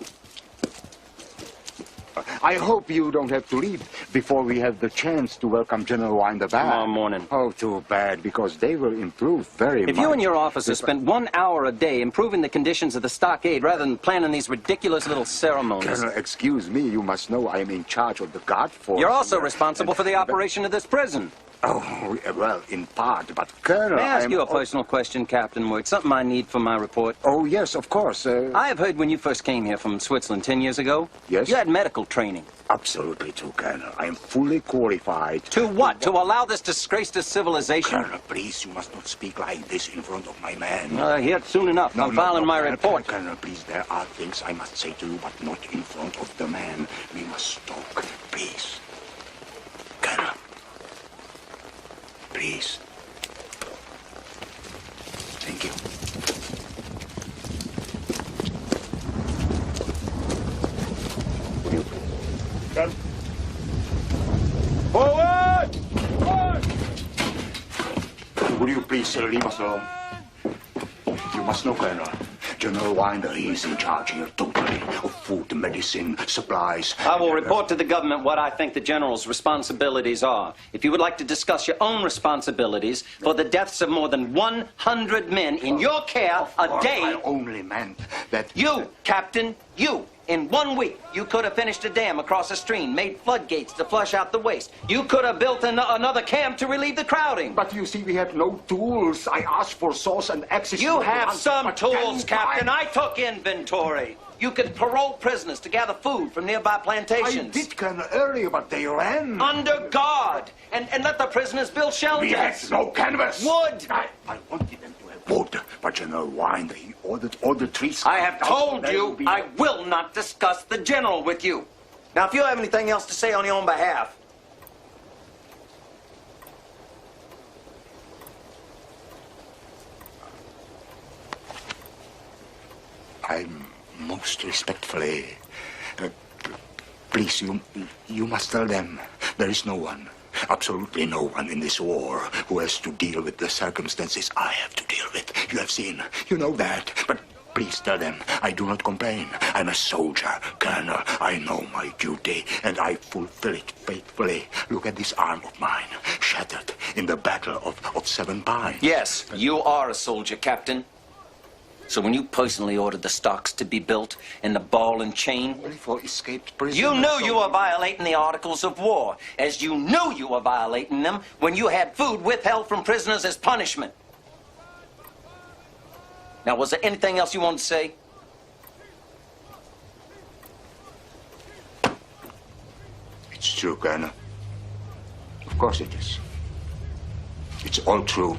I hope you don't have to leave before we have the chance to welcome General Winder back. Tomorrow morning. Oh, too bad, because they will improve very much. If you and your officers spent 1 hour a day improving the conditions of the stockade rather than planning these ridiculous little ceremonies... Colonel, excuse me, you must know I am in charge of the guard force. You're also responsible for the operation of this prison. Oh, well, in part, but Colonel... May I ask you a personal question, Captain Wood? Something I need for my report? Oh, yes, of course. I have heard when you first came here from Switzerland 10 years ago... Yes? You had medical training. Absolutely true, Colonel. I am fully qualified. To what? To allow this disgrace to civilization? Colonel, please, you must not speak like this in front of my men. Here soon enough. I'm filing my report. Colonel, please, there are things I must say to you, but not in front of the man. We must talk, please. Colonel. Please. Thank you. Gun. Forward! Forward! Would you please leave us alone? You must know, Colonel. General Winder, he is in charge here totally of food, medicine, supplies. I will report to the government what I think the general's responsibilities are. If you would like to discuss your own responsibilities for the deaths of more than 100 men in your care a day... I only meant that... You, Captain, you. In 1 week, you could have finished a dam across a stream, made floodgates to flush out the waste. You could have built another camp to relieve the crowding. But you see, we have no tools. I asked for saws and axes. You have some tools, Captain. I took inventory. You could parole prisoners to gather food from nearby plantations. I did, Colonel, earlier, but they ran. Under guard. And let the prisoners build shelters. We had no canvas. Wood. I wanted them to have wood, but General Winder, he ordered all the trees. I have told you I will not discuss the general with you. Now, if you have anything else to say on your own behalf. I'm most respectfully... please, you must tell them There is no one, absolutely no one in this war who has to deal with the circumstances I have to deal with. You have seen, you know that, but please tell them I do not complain. I'm a soldier, Colonel. I know my duty, and I fulfill it faithfully. Look at this arm of mine, shattered in the Battle of Seven Pines. Yes, you are a soldier, Captain. So when you personally ordered the stocks to be built in the ball and chain, only for escaped prisoners. You knew you were violating the Articles of War, as you knew you were violating them when you had food withheld from prisoners as punishment. Now, was there anything else you wanted to say? It's true, Colonel. Of course it is. It's all true.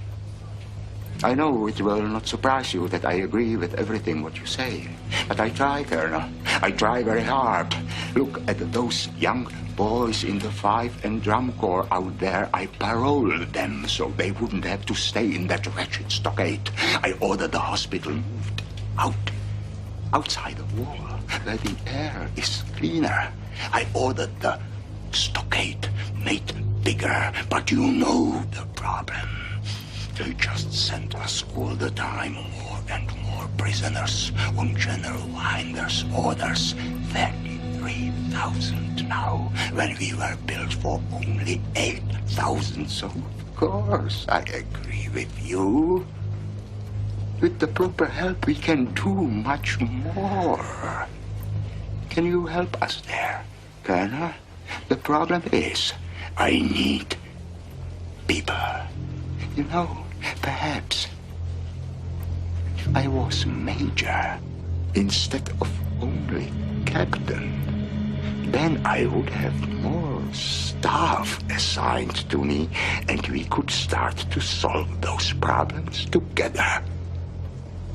I know it will not surprise you that I agree with everything what you say. But I try, Colonel. I try very hard. Look at those young boys in the fife and drum corps out there. I paroled them so they wouldn't have to stay in that wretched stockade. I ordered the hospital moved outside the wall, where the air is cleaner. I ordered the stockade made bigger, but you know the problem. They just send us all the time more and more prisoners on General Winder's orders. 33,000 now, when we were built for only 8,000. So, of course, I agree with you. With the proper help, we can do much more. Can you help us there, Colonel? The problem is, I need people. You know, perhaps if I was major instead of only captain, then I would have more staff assigned to me, and we could start to solve those problems together.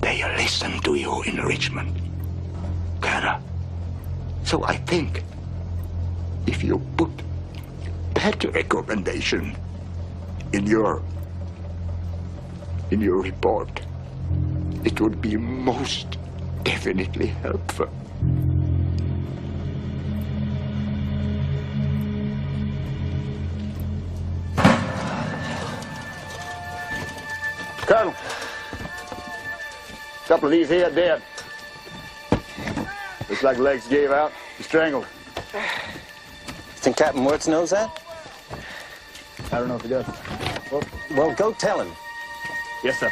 They listen to you in Richmond, Colonel. So I think if you put that recommendation in your report, it would be most definitely helpful. Colonel, a couple of these here are dead. Looks like legs gave out. He strangled. Think Captain Wirtz knows that? I don't know if he does. Well, go tell him. Yes, sir.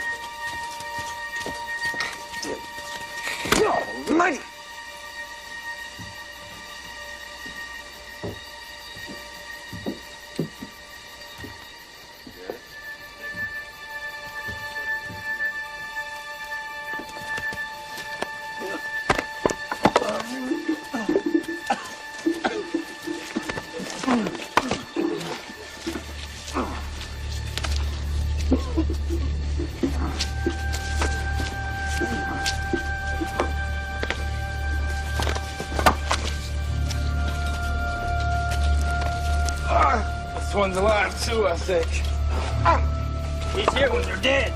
Almighty! This one's alive too, I think. These here ones are dead.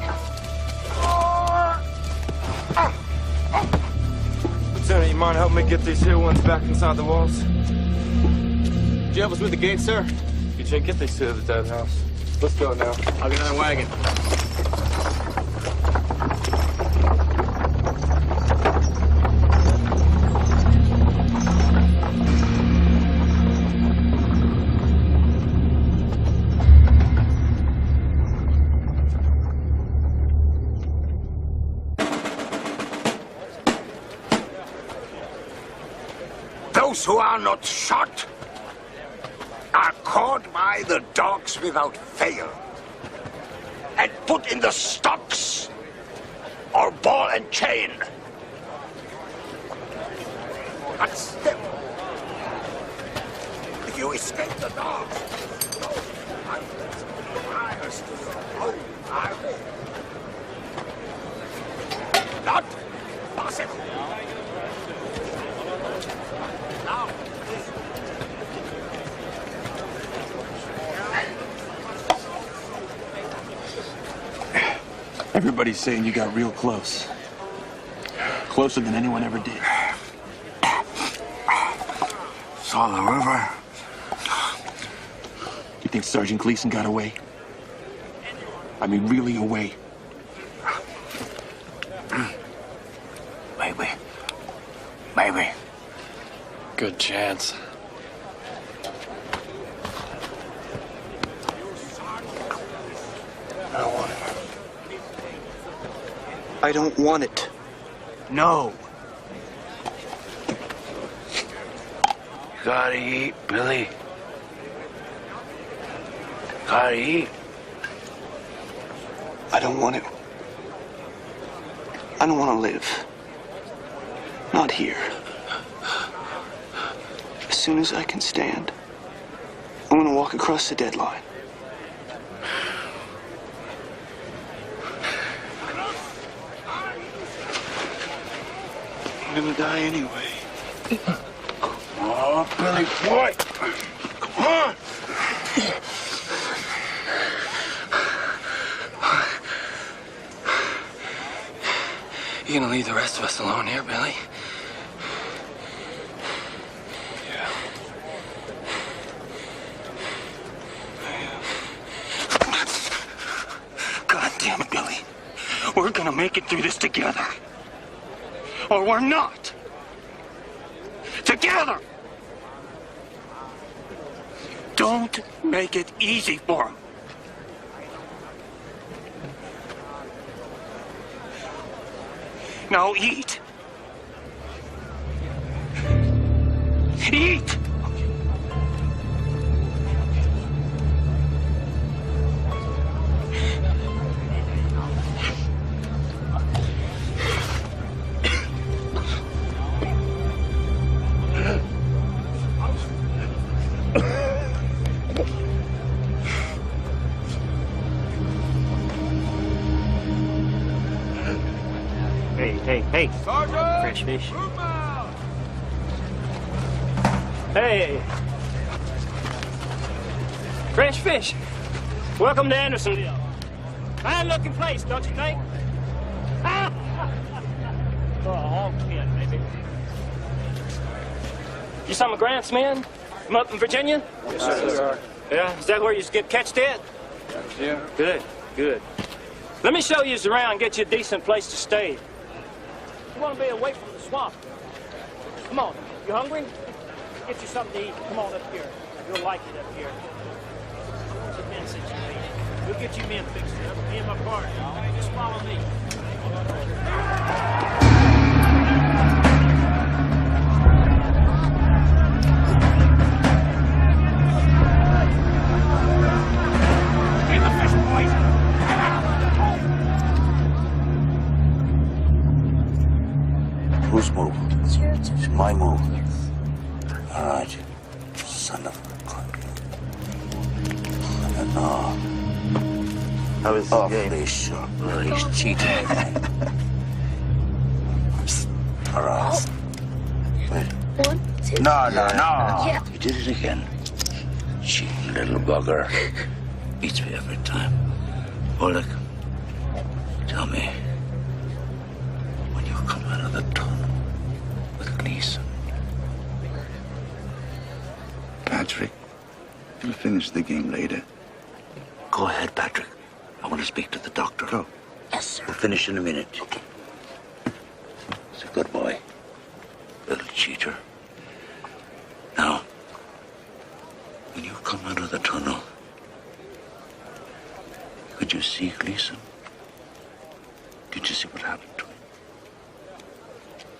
Lieutenant, you mind helping me get these here ones back inside the walls? Did you help us with the gate, sir? You should get these two to the dead house. Let's go now. I'll get another wagon. Those who are not shot are caught by the dogs without fail and put in the stocks or ball and chain. But still, if you escape the dogs, those unflexible wires to your own army. Not possible. Now, Everybody's saying you got real close. Closer than anyone ever did. Saw the river. think Sergeant Gleason got away? I mean, really away? Maybe. Maybe. Good chance. I don't want it. I don't want it. No. You gotta eat, Billy. Gotta eat. I don't want it. I don't want to live. Not here. As soon as I can stand, I'm gonna walk across the deadline. I'm gonna die anyway. Oh, Billy boy. Come on. You gonna leave the rest of us alone here, Billy? Yeah. God damn it, Billy. We're gonna make it through this together. Or we're not. Together! Don't make it easy for him. Now eat. Eat! Hey. Fresh fish. Hey. Fresh fish. Welcome to Andersonville. Fine looking place, don't you think? For a hog pit, maybe. You some of Grant's men from up in Virginia? Yes, sir. Yeah? Is that where you get catched at? Yeah. Good. Let me show you around and get you a decent place to stay. You want to be away from the swamp. Come on. You hungry? Get you something to eat. Come on up here. You'll like it up here. What's the men situation? We'll get you men fixed up. Me and my partner. Just follow me. Whose move? It's your turn. It's my move. All right. Son of a gun. No. How is the game? Awfully sharp. Well, he's cheating. All right. Wait. 1, 2. No. Yeah. You did it again. Cheating little bugger. Beats me every time. Bullock, tell me, when you come out of the tunnel with Gleason. Patrick, we'll finish the game later. Go ahead, Patrick. I want to speak to the doctor. Go. Yes, sir. We'll finish in a minute. Okay. He's a good boy. Little cheater. Now, when you come out of the tunnel, could you see Gleason? Did you see what happened to him?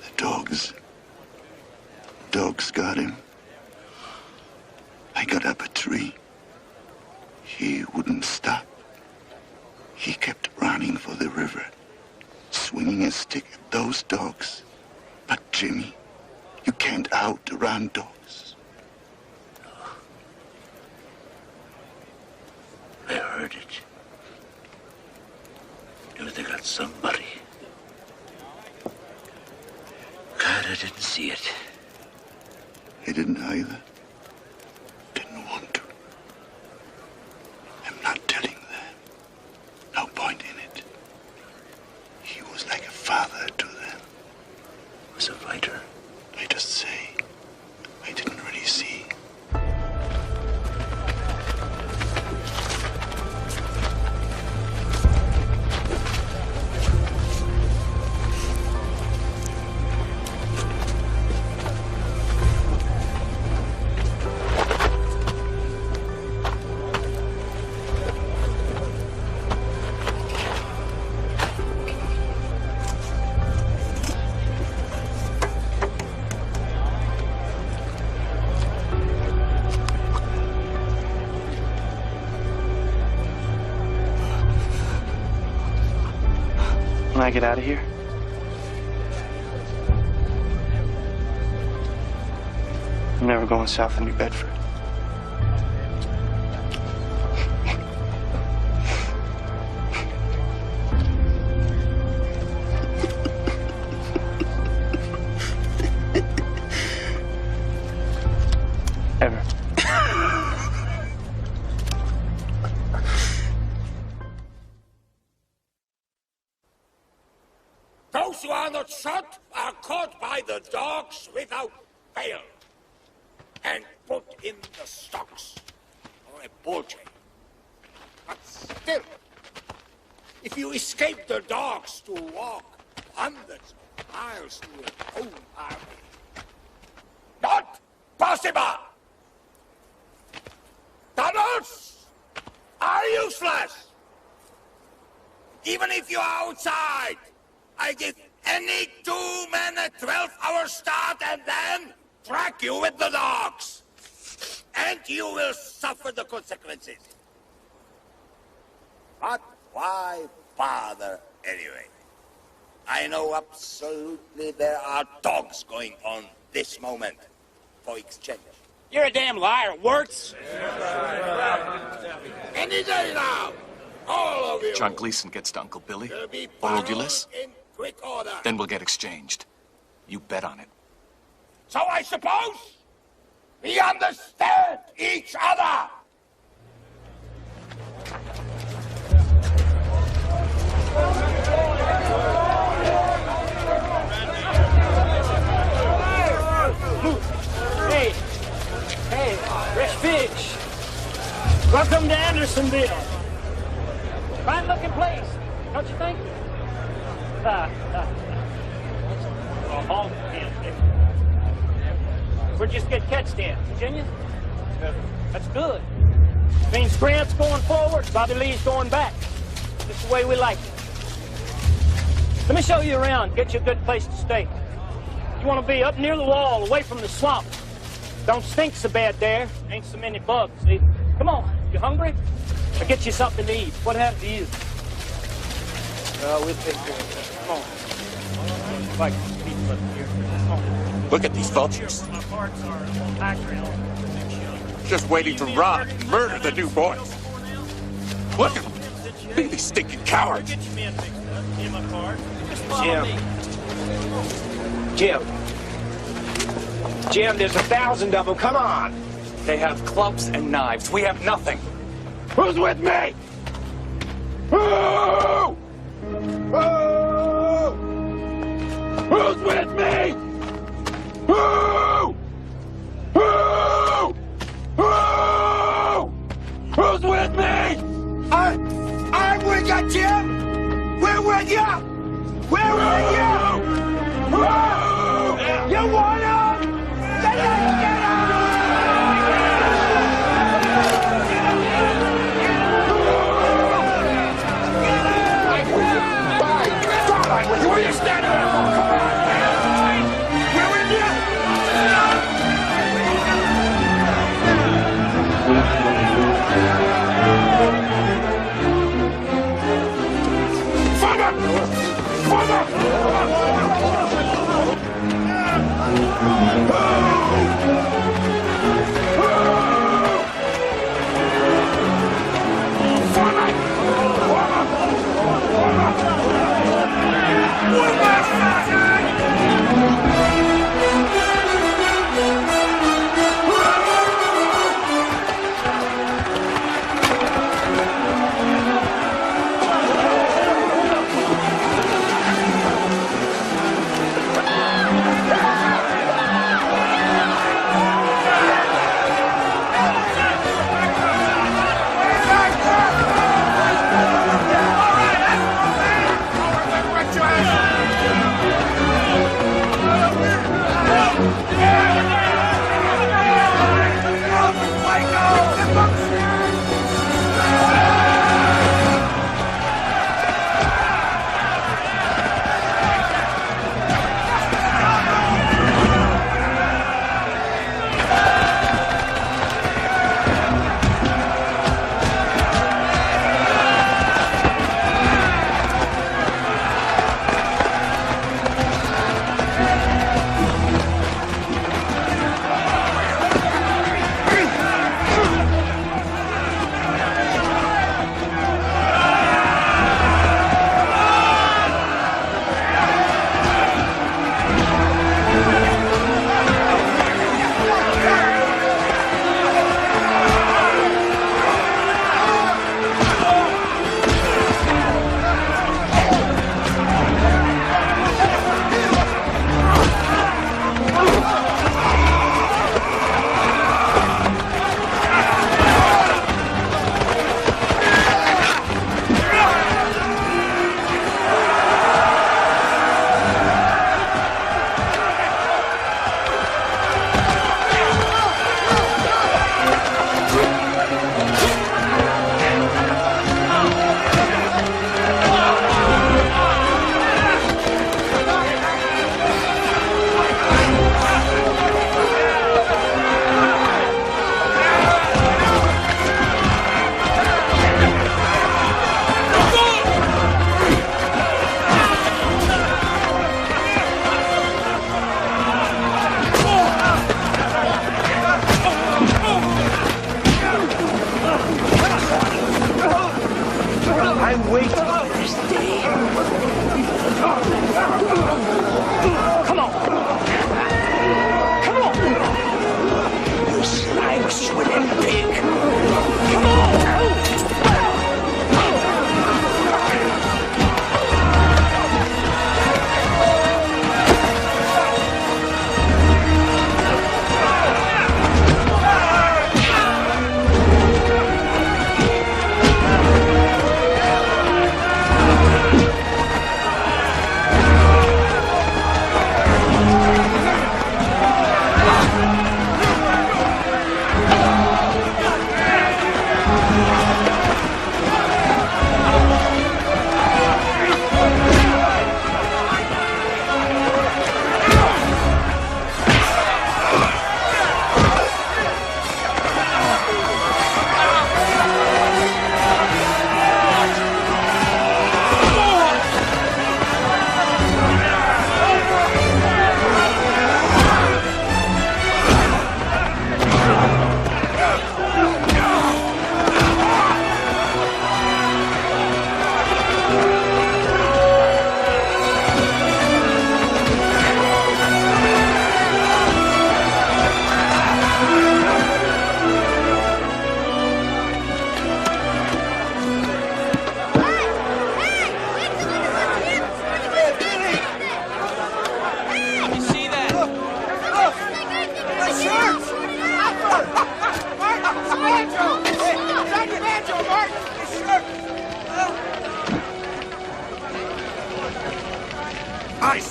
The dogs got him. I got up a tree. He wouldn't stop. He kept running for the river, swinging a stick at those dogs. But Jimmy, you can't outrun dogs. I heard it. Knew they got somebody. God, I didn't see it. I didn't either. Didn't want to. I'm not telling them. No point in it. He was like a father to them. Was a fighter. I just say, I didn't really see. I get out of here? I'm never going south of New Bedford. Ever. Those who are not shot are caught by the dogs without fail and put in the stocks or a bull chain. But still, if you escape the dogs to walk hundreds of miles to your own army, not possible! Tunnels are useless! Even if you're outside, I give any 2 men a 12-hour start and then track you with the dogs. And you will suffer the consequences. But why bother anyway? I know absolutely there are dogs going on this moment for exchange. You're a damn liar, Wirtz. Any day now, all of you. John Gleason gets to Uncle Billy, will be or Oldulus, in quick order. then we'll get exchanged. You bet on it. So I suppose we understand each other. Hey, fresh fish. Welcome to Andersonville. Fine looking place, don't you think? Where'd you get catched in? Virginia? That's good. Means Grant's going forward, Bobby Lee's going back. Just the way we like it. Let me show you around, get you a good place to stay. You want to be up near the wall, away from the swamp. Don't stink so bad there. Ain't so many bugs either. Come on, you hungry? I'll get you something to eat. What happened to you? We'll take care of it. Come on. Like people up here. Come on. Look at these vultures. Just waiting to rob and murder the new boys. Look at them. Look at these stinking cowards. Jim, there's 1,000 of them. Come on. They have clubs and knives. We have nothing. Who's with me? Who? Who? Who's with me? Who? Who? Who? Who's with me? I'm with you, Jim. We're with you. We're with you. Who? You want him? Where you standing there? Come on, man! We're with you! Father! Father!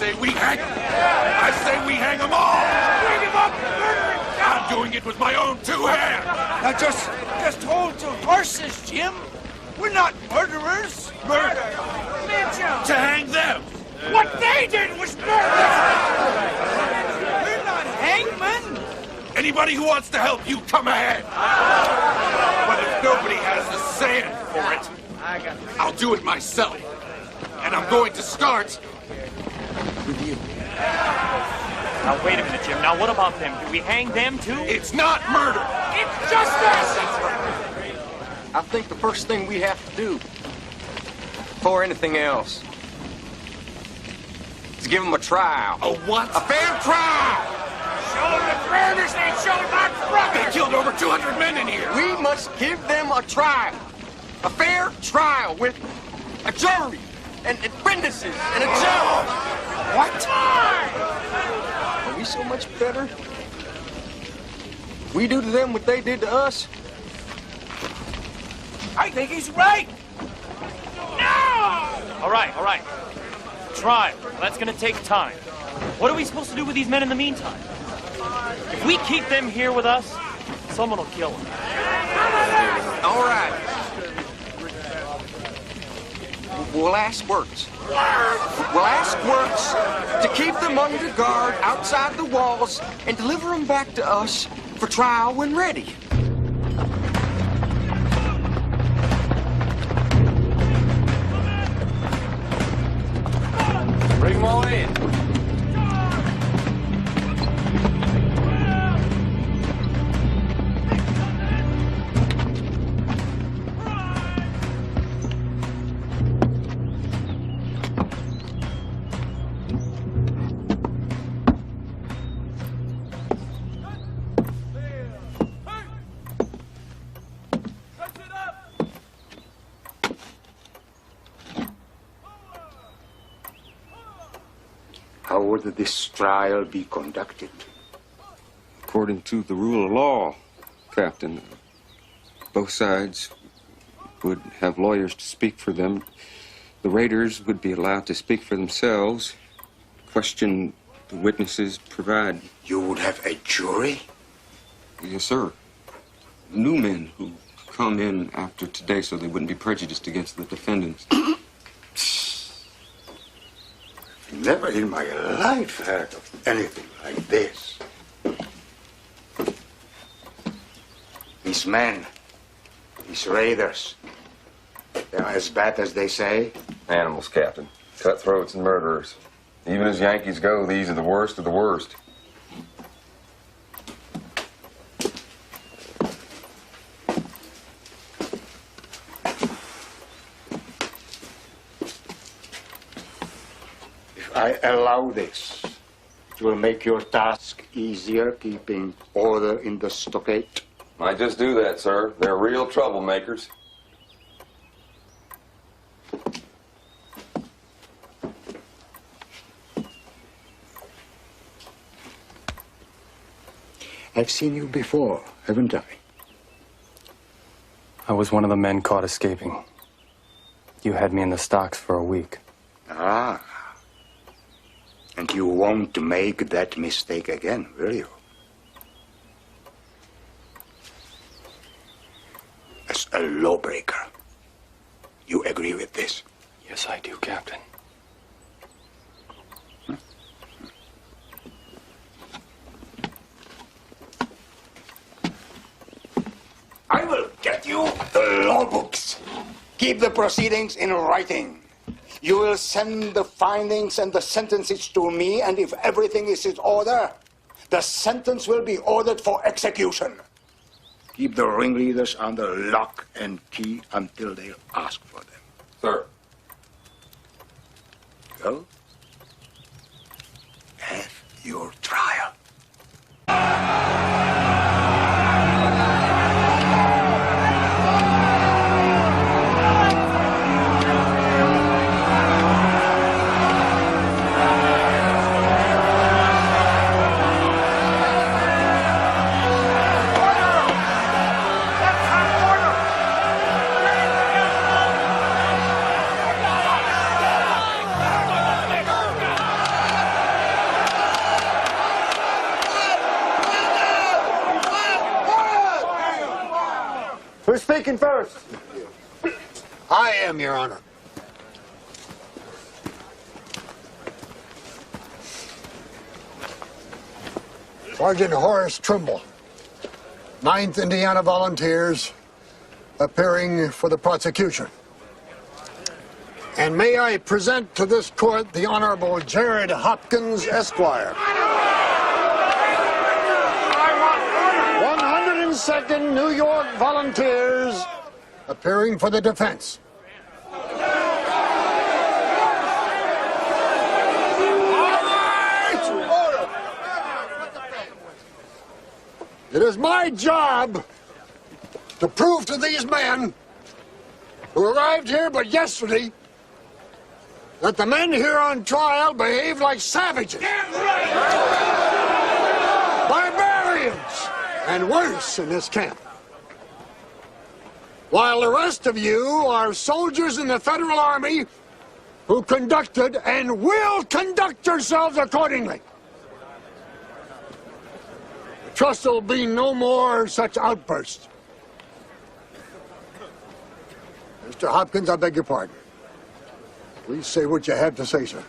say we hang them. I say we hang them all. Bring him up, murdering. I'm doing it with my own 2 hands. Now just hold your horses, Jim. We're not murderers. Murder. Mitchell. To hang them. What they did was murder. We're not hangmen. Anybody who wants to help you, come ahead. But if nobody has the sand for it, I'll do it myself. And I'm going to start with you. Now, wait a minute, Jim. Now, what about them? Do we hang them, too? It's not murder. It's justice. I think the first thing we have to do, before anything else, is give them a trial. A what? A fair trial! Show them the murders they showed my brother. They killed over 200 men in here. We must give them a trial. A fair trial with a jury and witnesses and a judge. What? Are we so much better? We do to them what they did to us. I think he's right. No! All right. Trial. That's gonna take time. What are we supposed to do with these men in the meantime? If we keep them here with us, someone will kill them. All right. We'll ask Works. We'll ask Works to keep them under guard outside the walls and deliver them back to us for trial when ready. Bring them all in. How would this trial be conducted? According to the rule of law, Captain, both sides would have lawyers to speak for them. The raiders would be allowed to speak for themselves, question the witnesses, provide. You would have a jury? Yes, sir. New men who come in after today so they wouldn't be prejudiced against the defendants. Never in my life heard of anything like this. These men, these raiders, they're as bad as they say. Animals, Captain. Cutthroats and murderers. Even as Yankees go, these are the worst of the worst. If I allow this, it will make your task easier, keeping order in the stockade. Might just do that, sir. They're real troublemakers. I've seen you before, haven't I? I was one of the men caught escaping. You had me in the stocks for a week. Ah. And you won't make that mistake again, will you? As a lawbreaker, you agree with this? Yes, I do, Captain. I will get you the law books. Keep the proceedings in writing. You will send the findings and the sentences to me, and if everything is in order, the sentence will be ordered for execution. Keep the ringleaders under lock and key until they ask for them. Sir. Go. Have your trial. Who's speaking first? I am, Your Honor. Sergeant Horace Trimble, 9th Indiana Volunteers, appearing for the prosecution. And may I present to this court the Honorable Jared Hopkins, Esquire. 102nd New York Volunteers, appearing for the defense. It is my job to prove to these men who arrived here but yesterday that the men here on trial behaved like savages, barbarians, and worse in this camp. While the rest of you are soldiers in the Federal Army who conducted and will conduct yourselves accordingly. Trust there'll be no more such outbursts. Mr. Hopkins, I beg your pardon. Please say what you have to say, sir.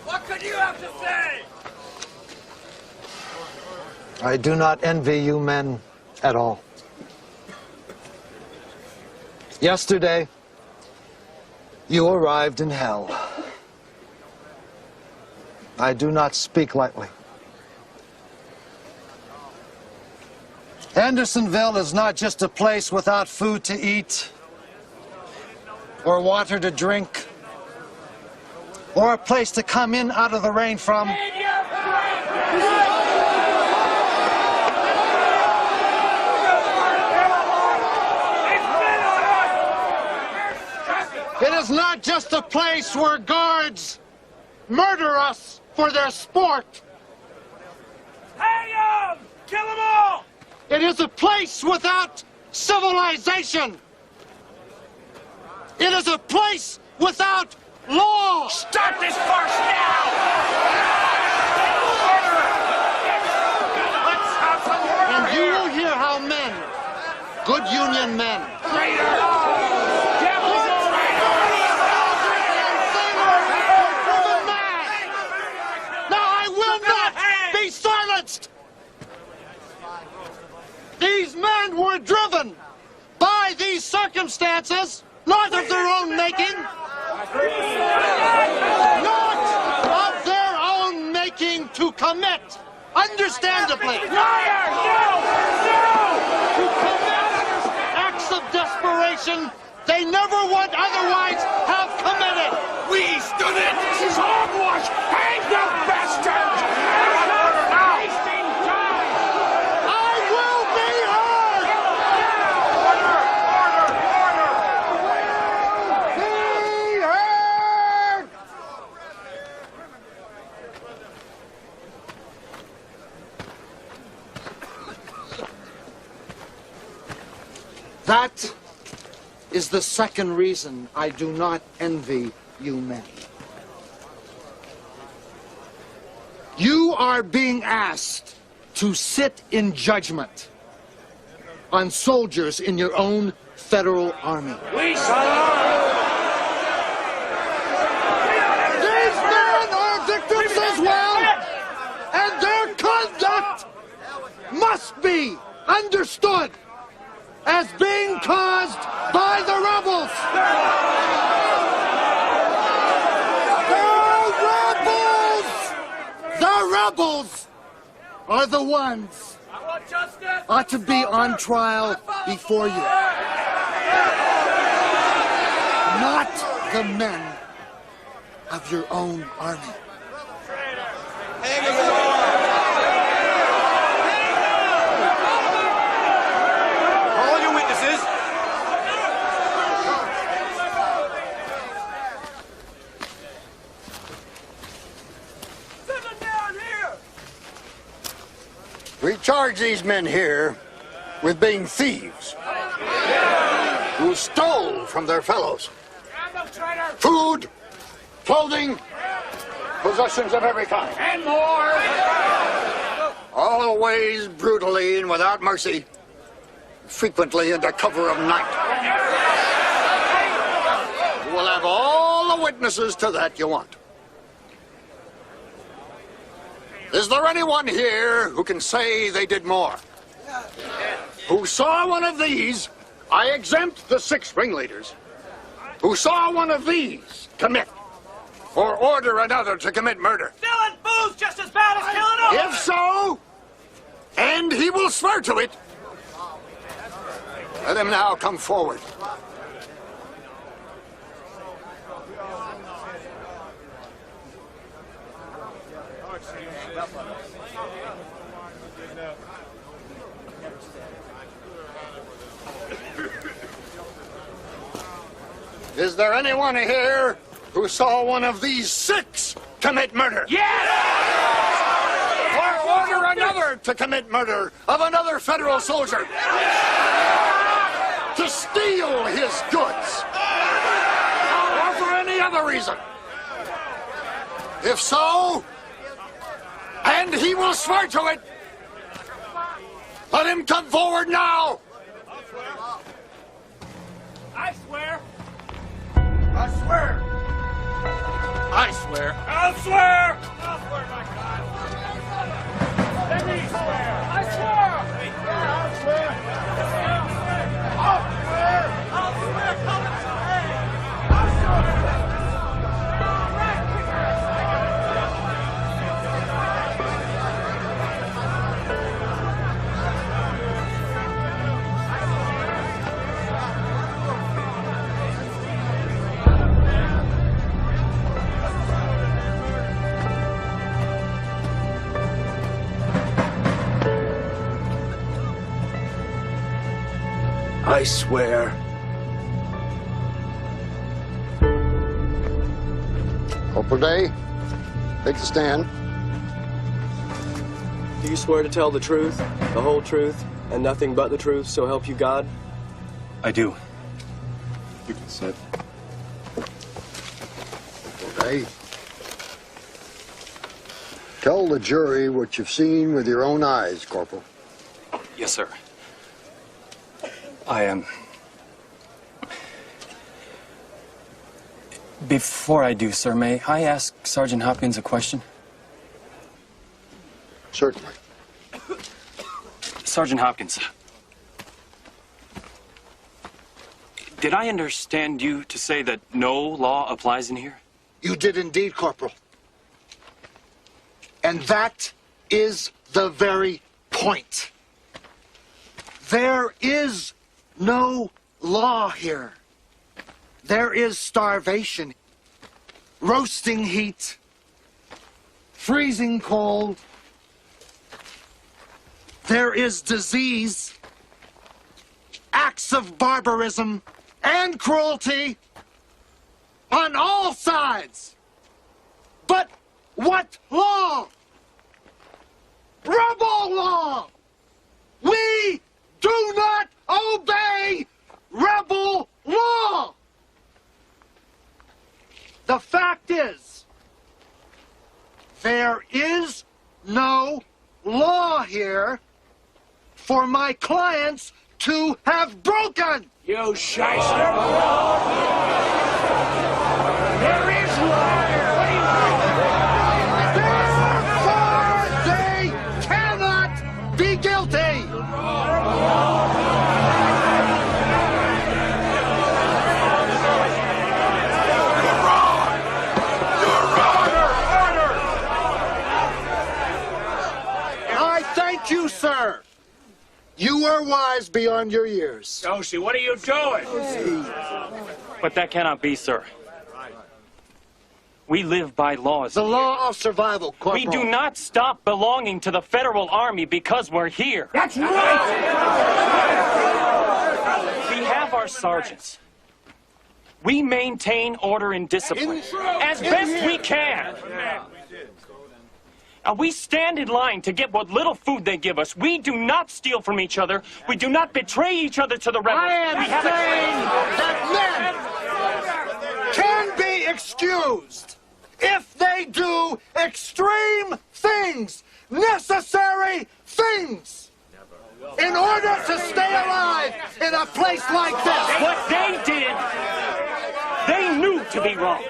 What could you have to say? I do not envy you men at all. Yesterday, you arrived in hell. I do not speak lightly. Andersonville is not just a place without food to eat, or water to drink, or a place to come in out of the rain from. It is not just a place where guards murder us for their sport. Hang 'em! Kill 'em all! It is a place without civilization. It is a place without law. Start this farce now! Let's have some order And you here! will hear how men, good Union men, these men were driven by these circumstances, not of their own making, not of their own making to commit, understandably, to commit acts of desperation they never would otherwise have committed. We stood it! This is hogwash! Hang the bastards! That is the second reason I do not envy you men. You are being asked to sit in judgment on soldiers in your own federal army. These men are victims as well, and their conduct must be understood as being caused by the rebels. The rebels are the ones ought to be on trial before you, not the men of your own army. We charge these men here with being thieves who stole from their fellows. food, clothing, possessions of every kind. And more! Always brutally and without mercy, frequently under cover of night. You will have all the witnesses to that you want. Is there anyone here who can say they did more? Who saw one of these, I exempt the 6 ringleaders, who saw one of these commit or order another to commit murder? Stealing food's just as bad as killing them! If so, and he will swear to it, let him now come forward. Is there anyone here who saw one of these 6 commit murder? Yes! Or order another to commit murder of another federal soldier? To steal his goods? Or for any other reason? If so, and he will swear to it, let him come forward now. I swear. I swear. I swear. I'll swear. I'll swear, my God. Let me swear. I swear. I'll swear. I'll swear. I'll swear. Come and swear. I'll swear. I swear. Corporal Day, take the stand. Do you swear to tell the truth, the whole truth, and nothing but the truth, so help you God? I do. You can sit. Corporal Day, tell the jury what you've seen with your own eyes, Corporal. Yes, sir. I am. Before I do, sir, may I ask Sergeant Hopkins a question? Certainly. Sergeant Hopkins, did I understand you to say that no law applies in here? You did indeed, Corporal. And that is the very point. There is no law here. There is starvation, roasting heat, freezing cold. There is disease, acts of barbarism and cruelty on all sides. But what law? Rebel law! We do not obey rebel law! The fact is, there is no law here for my clients to have broken. You shyster! There is law here! What do you Therefore, they cannot be guilty! I thank you, sir. You are wise beyond your years. Josie, what are you doing? But that cannot be, sir. We live by laws. The law of survival, Corporal. We do not stop belonging to the Federal Army because we're here. That's right! We have our sergeants. We maintain order and discipline as best we can. We stand in line to get what little food they give us. We do not steal from each other. We do not betray each other to the rebels. I am saying that excused if they do extreme things, necessary things, in order to stay alive in a place like this. What they did, they knew to be wrong.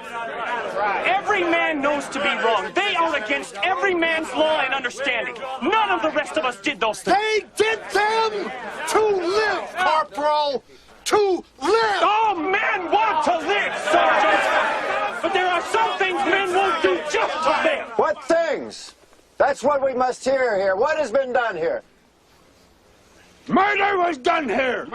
Every man knows to be wrong. They are against every man's law and understanding. None of the rest of us did those things. They did them to live, Corporal. To live! All men want to live, Sergeant! But there are some things men won't do just to live! What things? That's what we must hear here. What has been done here? Murder was done here!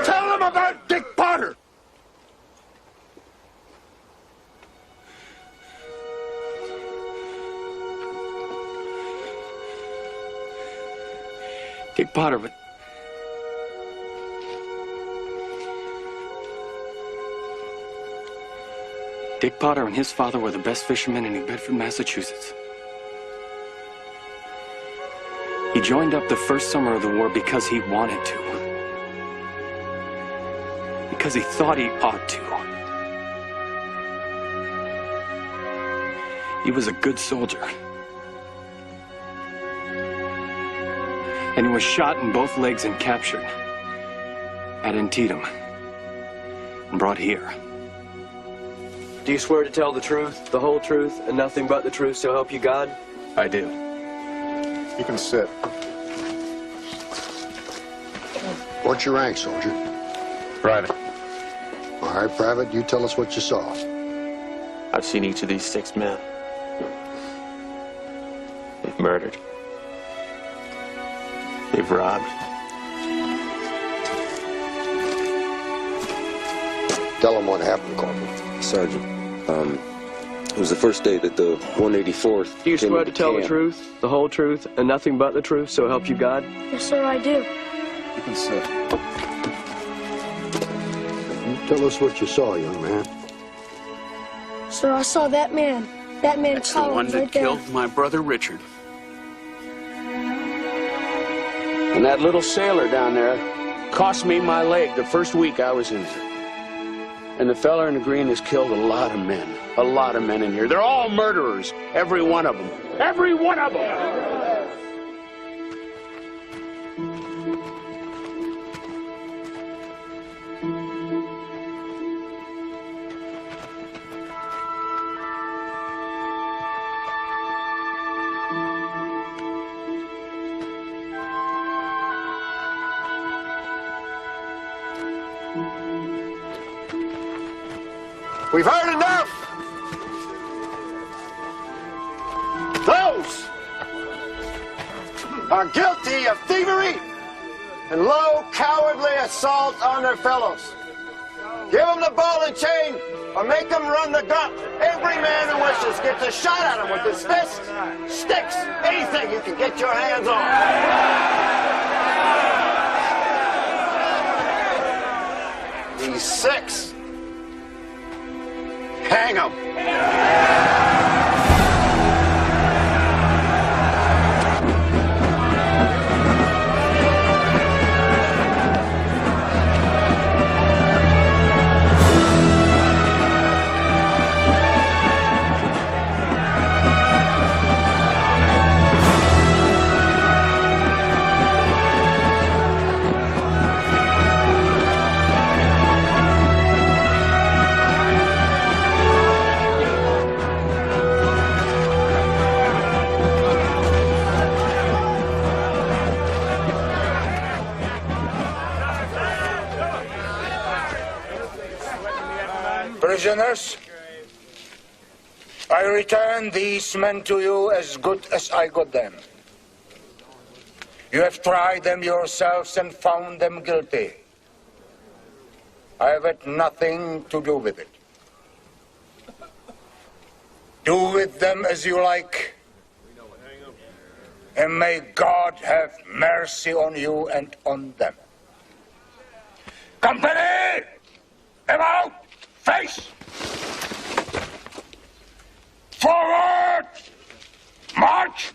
Tell them about Dick Potter! Dick Potter, but... Dick Potter and his father were the best fishermen in New Bedford, Massachusetts. He joined up the first summer of the war because he wanted to. Because he thought he ought to. He was a good soldier. And he was shot in both legs and captured at Antietam and brought here. Do you swear to tell the truth, the whole truth, and nothing but the truth, so help you God? I do. You can sit. What's your rank, soldier? Private. All right, Private, you tell us what you saw. I've seen each of these 6 men. They've murdered. They've robbed. Tell them what happened, Corporal. Sergeant, it was the first day that the 184th Do you came swear into to tell the camp. truth, the whole truth, and nothing but the truth, so help you God? Yes, sir, I do. You can sit. Tell us what you saw, young man. Sir, I saw that man. That man That's the one Collins that right there. killed my brother Richard. And that little sailor down there cost me my leg the first week I was in there. And the fella in the green has killed a lot of men. A lot of men in here. They're all murderers. Every one of them. Every one of them! We've heard enough! Those are guilty of thievery and low, cowardly assault on their fellows. Give them the ball and chain or make them run the gauntlet. Every man who wishes gets a shot at them with his fists, sticks, anything you can get your hands on. These 6. Hang 'em. Prisoners, I return these men to you as good as I got them. You have tried them yourselves and found them guilty. I have had nothing to do with it. Do with them as you like, and may God have mercy on you and on them. Company! About! Face! Forward! March!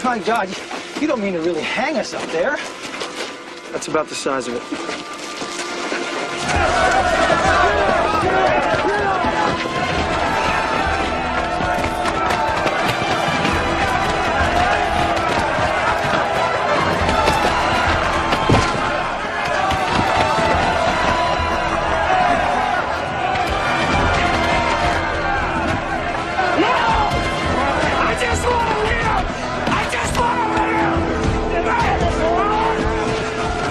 My God, you don't mean to really hang us up there. That's about the size of it.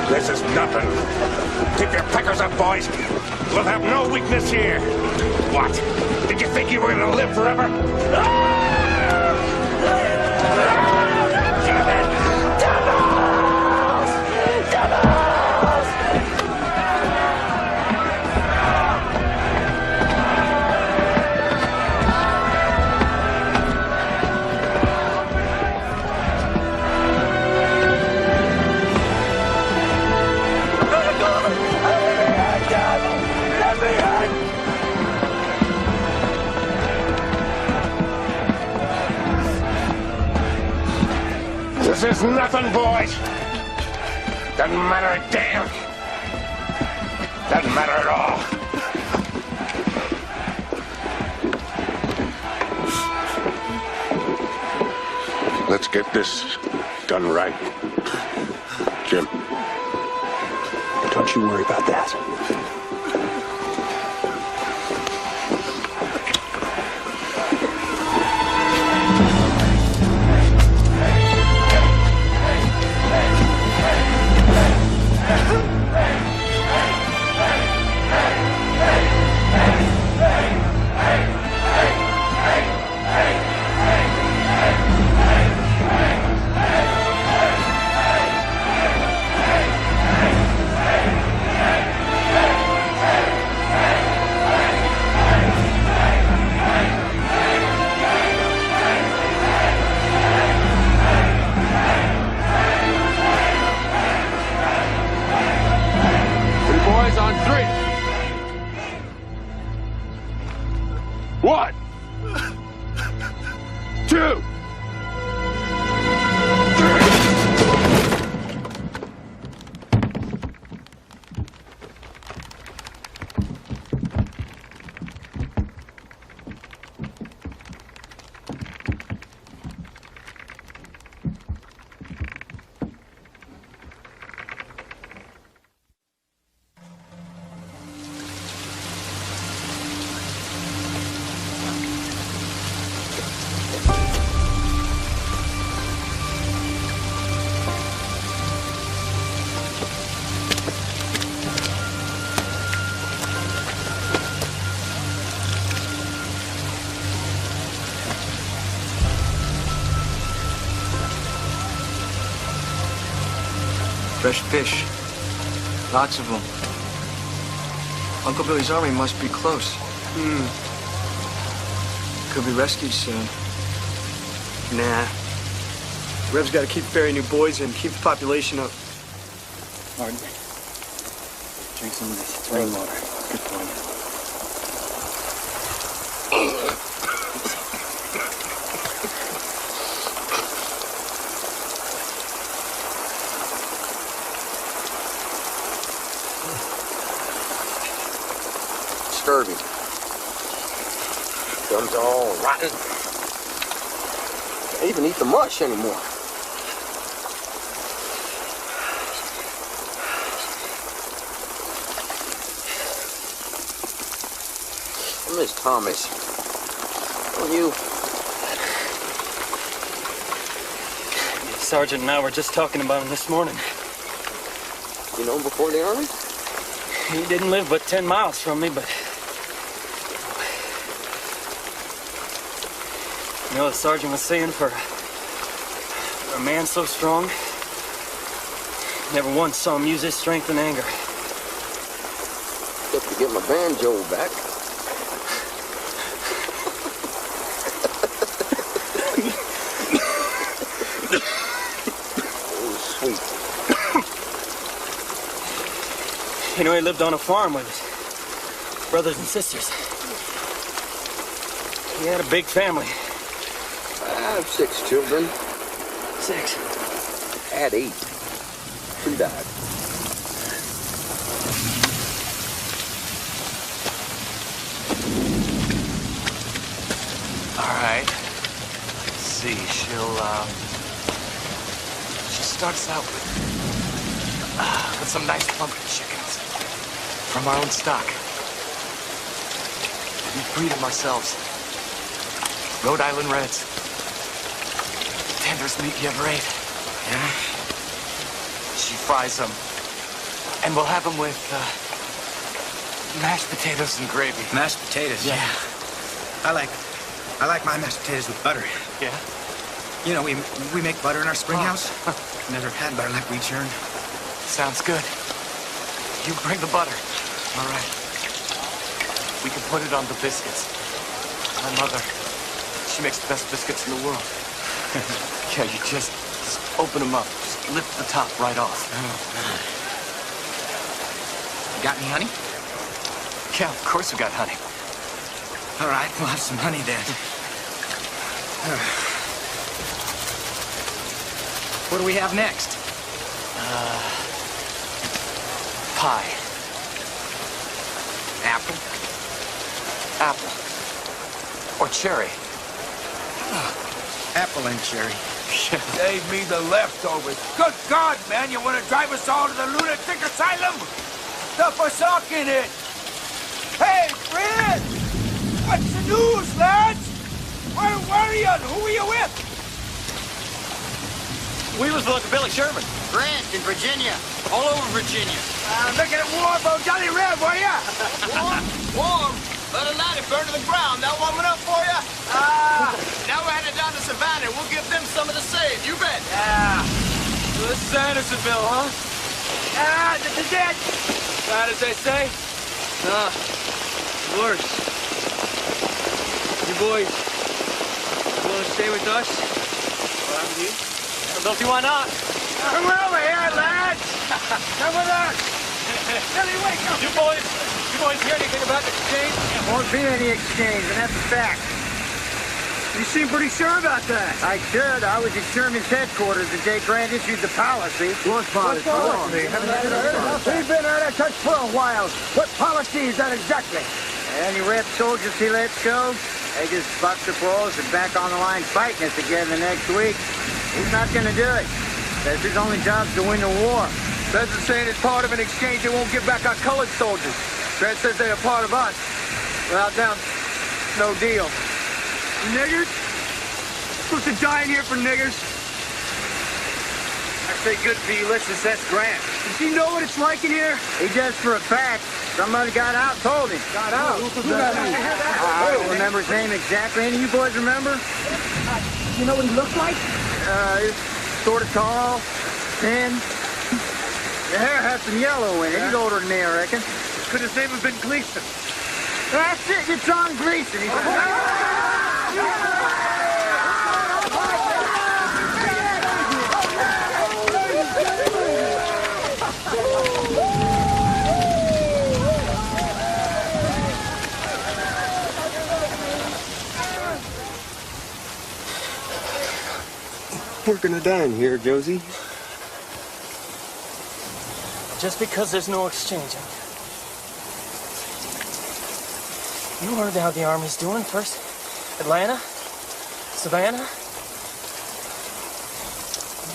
This is nothing. Keep your peckers up, boys. We'll have no weakness here. What? Did you think you were gonna live forever? This is nothing, boys. Doesn't matter a damn. Doesn't matter at all. Let's get this done right. Jim. Don't you worry about that. One, two, Fresh fish. Lots of them. Uncle Billy's army must be close. Could be rescued soon. Nah. Rev's got to keep ferrying new boys in, keep the population up. Martin, drink some of this. It's rainwater. It's good for you. Scurvy. Gums all rotten. Can't even eat the mush anymore. I miss Thomas. Don't you? Sergeant and I were just talking about him this morning. You know him before the army? He didn't live but 10 miles from me, but... You know, the sergeant was saying for a man so strong, never once saw him use his strength and anger. Except to get my banjo back. Oh, sweet. You know, he lived on a farm with his brothers and sisters. He had a big family. I have 6 children. 6. Add 8. 2 died. All right. Let's see. She starts out with some nice pumpkin chickens from our own stock. We breed them ourselves. Rhode Island Reds. Tenderest meat you ever ate. Yeah? She fries them. And we'll have them with, mashed potatoes and gravy. Mashed potatoes? Yeah. I like my mashed potatoes with butter. Yeah? You know, we make butter in our spring house. Never had butter like we churned. Sounds good. You bring the butter. All right. We can put it on the biscuits. My mother, she makes the best biscuits in the world. Yeah, you just open them up. Just lift the top right off. Got any honey? Yeah, of course we got honey. All right, we'll have some honey then. What do we have next? Pie. Apple? Apple. Or cherry. Apple and cherry. Save me the leftovers. Good God, man, you want to drive us all to the lunatic asylum? Stuff a sock in it. Hey, Fred! What's the news, lads? Where are you? Who are you with? We was looking for Billy Sherman. Grant in Virginia. All over Virginia. Making it warm for Johnny Reb, were ya? Warm. Let a night it burn to the ground. That warming up for you? Now we're headed down to Savannah. We'll give them some of the save. You bet. Yeah. This is Andersonville, huh? This is it. Bad as they say? Worse. You boys want to stay with us? Well, I'm with you. Don't see why not. Come over here, lads. Come with us. Billy, wake up. You boys hear anything about the exchange? There won't be any exchange, and that's a fact. You seem pretty sure about that. I should. I was at Sherman's headquarters the day Grant issued the policy. What policy? We've been out of touch for a while. What policy is that exactly? Any red soldiers he lets go, they just buck the balls and back on the line fighting us again the next week. He's not going to do it. Says his only job's to win the war. Says it's saying it's part of an exchange they won't give back our colored soldiers. Grant says they're a part of us. Without them, no deal. Niggers? Supposed to die in here for niggers? I say good for Ulysses S. Grant. Does he know what it's like in here? He does for a fact. Somebody got out, told him. Got out? Who got out? I don't remember his name exactly. Any of you boys remember? You know what he looked like? He's sort of tall, thin. The hair had some yellow in it. He's older than me, I reckon. Could his name have been Gleason? That's it. It's John Gleason. He's We're gonna die in here, Josie. Just because there's no exchange. You heard how the Army's doing first. Atlanta, Savannah.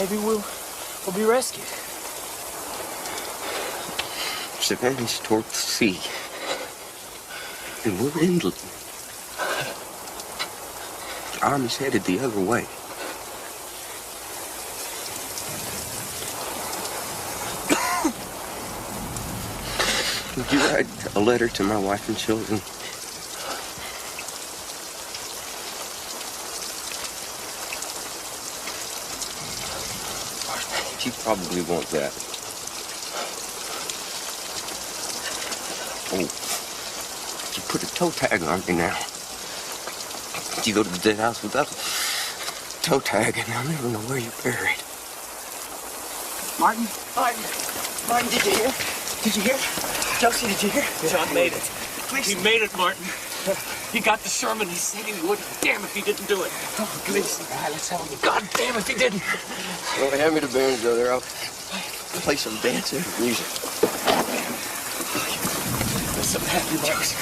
Maybe we'll be rescued. Savannah's toward the sea. And we're inland. The Army's headed the other way. Would you write a letter to my wife and children? You probably want that. Oh, you put a toe tag on me now. You go to the dead house without a toe tag, and I'll never know where you're buried. Martin, did you hear? Did you hear? Josie, did you hear? John made it. He made it, Martin. He got the Sherman. He said he would. Damn if he didn't do it. Oh, please. All right, let's have him. God damn if he didn't. Well, hand me the banjo there. I'll play some dancing music. There's some happy jokes.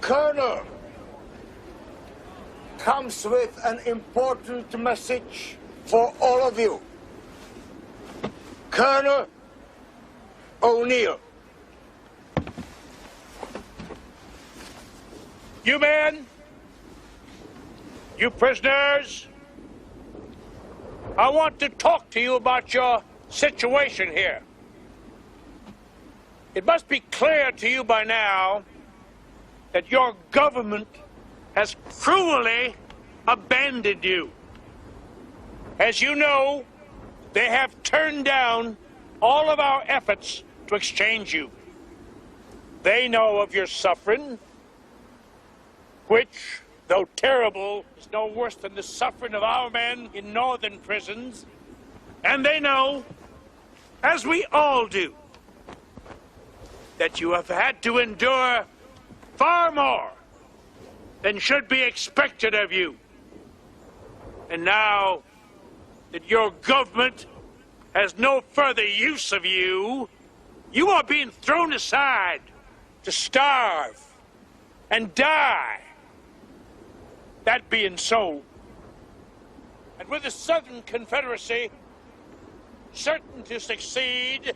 Colonel comes with an important message for all of you. Colonel O'Neill. You men, you prisoners, I want to talk to you about your situation here. It must be clear to you by now that your government has cruelly abandoned you. As you know, they have turned down all of our efforts to exchange you. They know of your suffering. which, though terrible, is no worse than the suffering of our men in northern prisons. And they know, as we all do, that you have had to endure far more than should be expected of you. And now that your government has no further use of you, you are being thrown aside to starve and die. That being so, and with the Southern Confederacy certain to succeed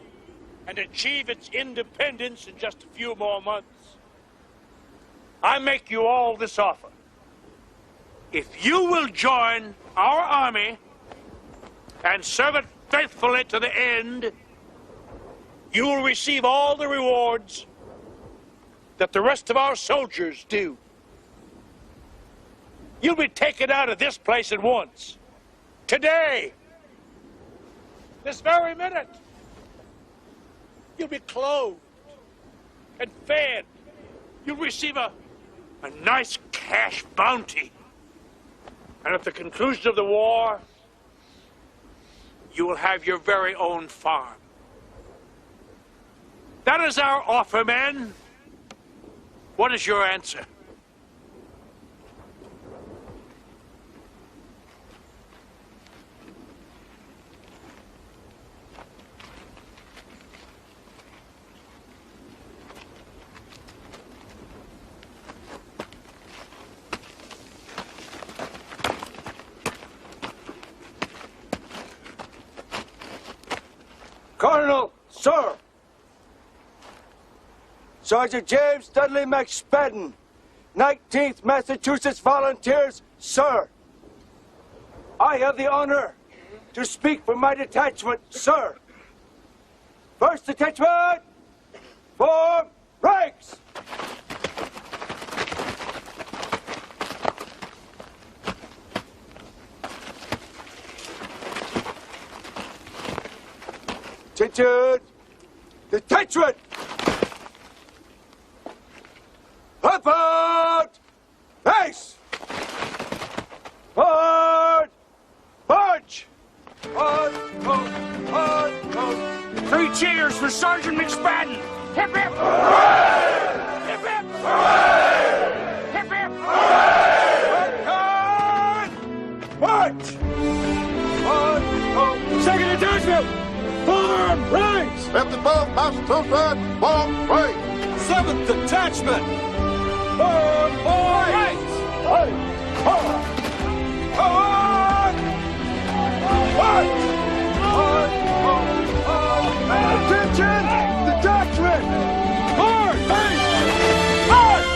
and achieve its independence in just a few more months, I make you all this offer. If you will join our army and serve it faithfully to the end, you will receive all the rewards that the rest of our soldiers do. You'll be taken out of this place at once. Today. This very minute. You'll be clothed and fed. You'll receive a nice cash bounty. And at the conclusion of the war, you will have your very own farm. That is our offer, men. What is your answer? Colonel, sir. Sergeant James Dudley McSpadden, 19th Massachusetts Volunteers, sir. I have the honor to speak for my detachment, sir. First detachment, form ranks. Attention! Detachment! About! Face! Forward! March! On, 3 cheers for Sergeant McSpadden! Hip, hip! Hooray! Hip, hip! Hooray! Hip, hip! Hooray! March! On, second detachment! Form ranks! 54th Massachusetts, form ranks! 7th Detachment! Form ranks! Forward! Attention! Detachment! Forward! Face! March!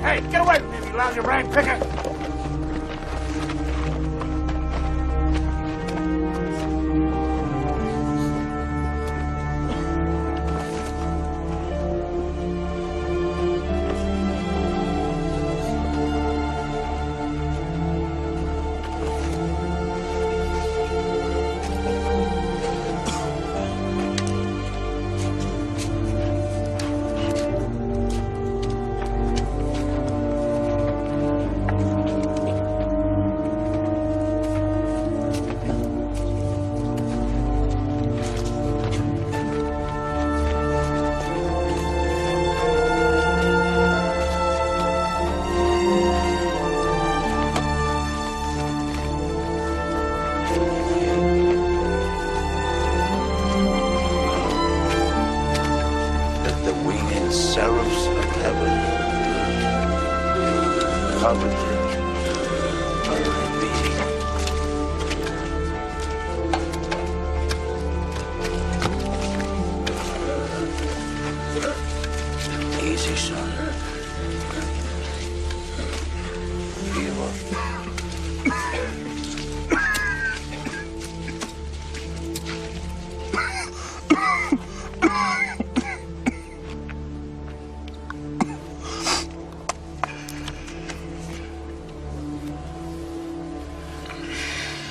Hey, get away from me, you lousy rag picker! the seraphs of heaven covered by my being. Easy, son. Evil.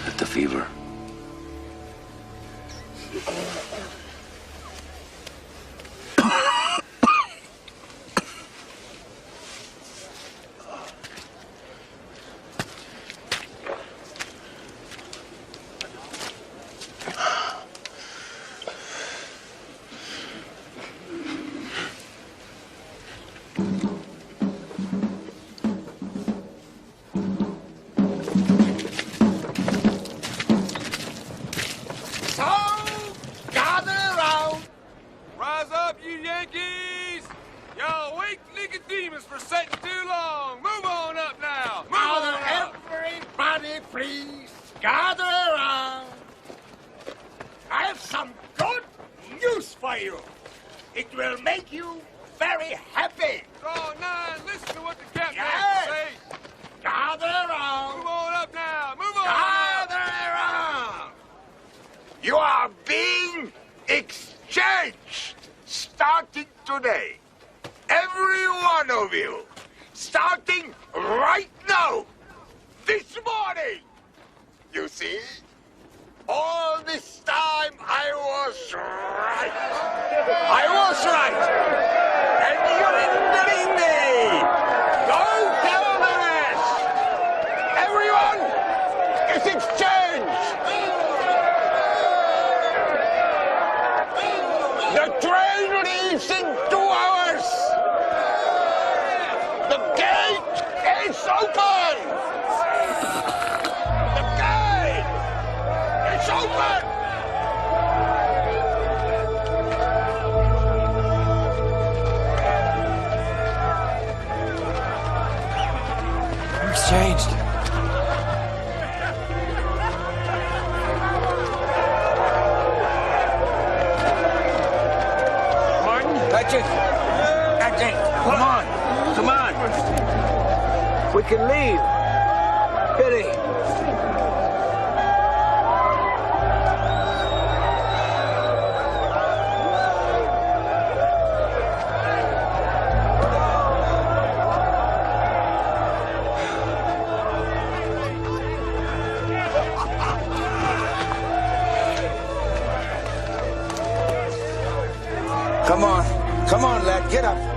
Let the fever. Come on, lad, get up.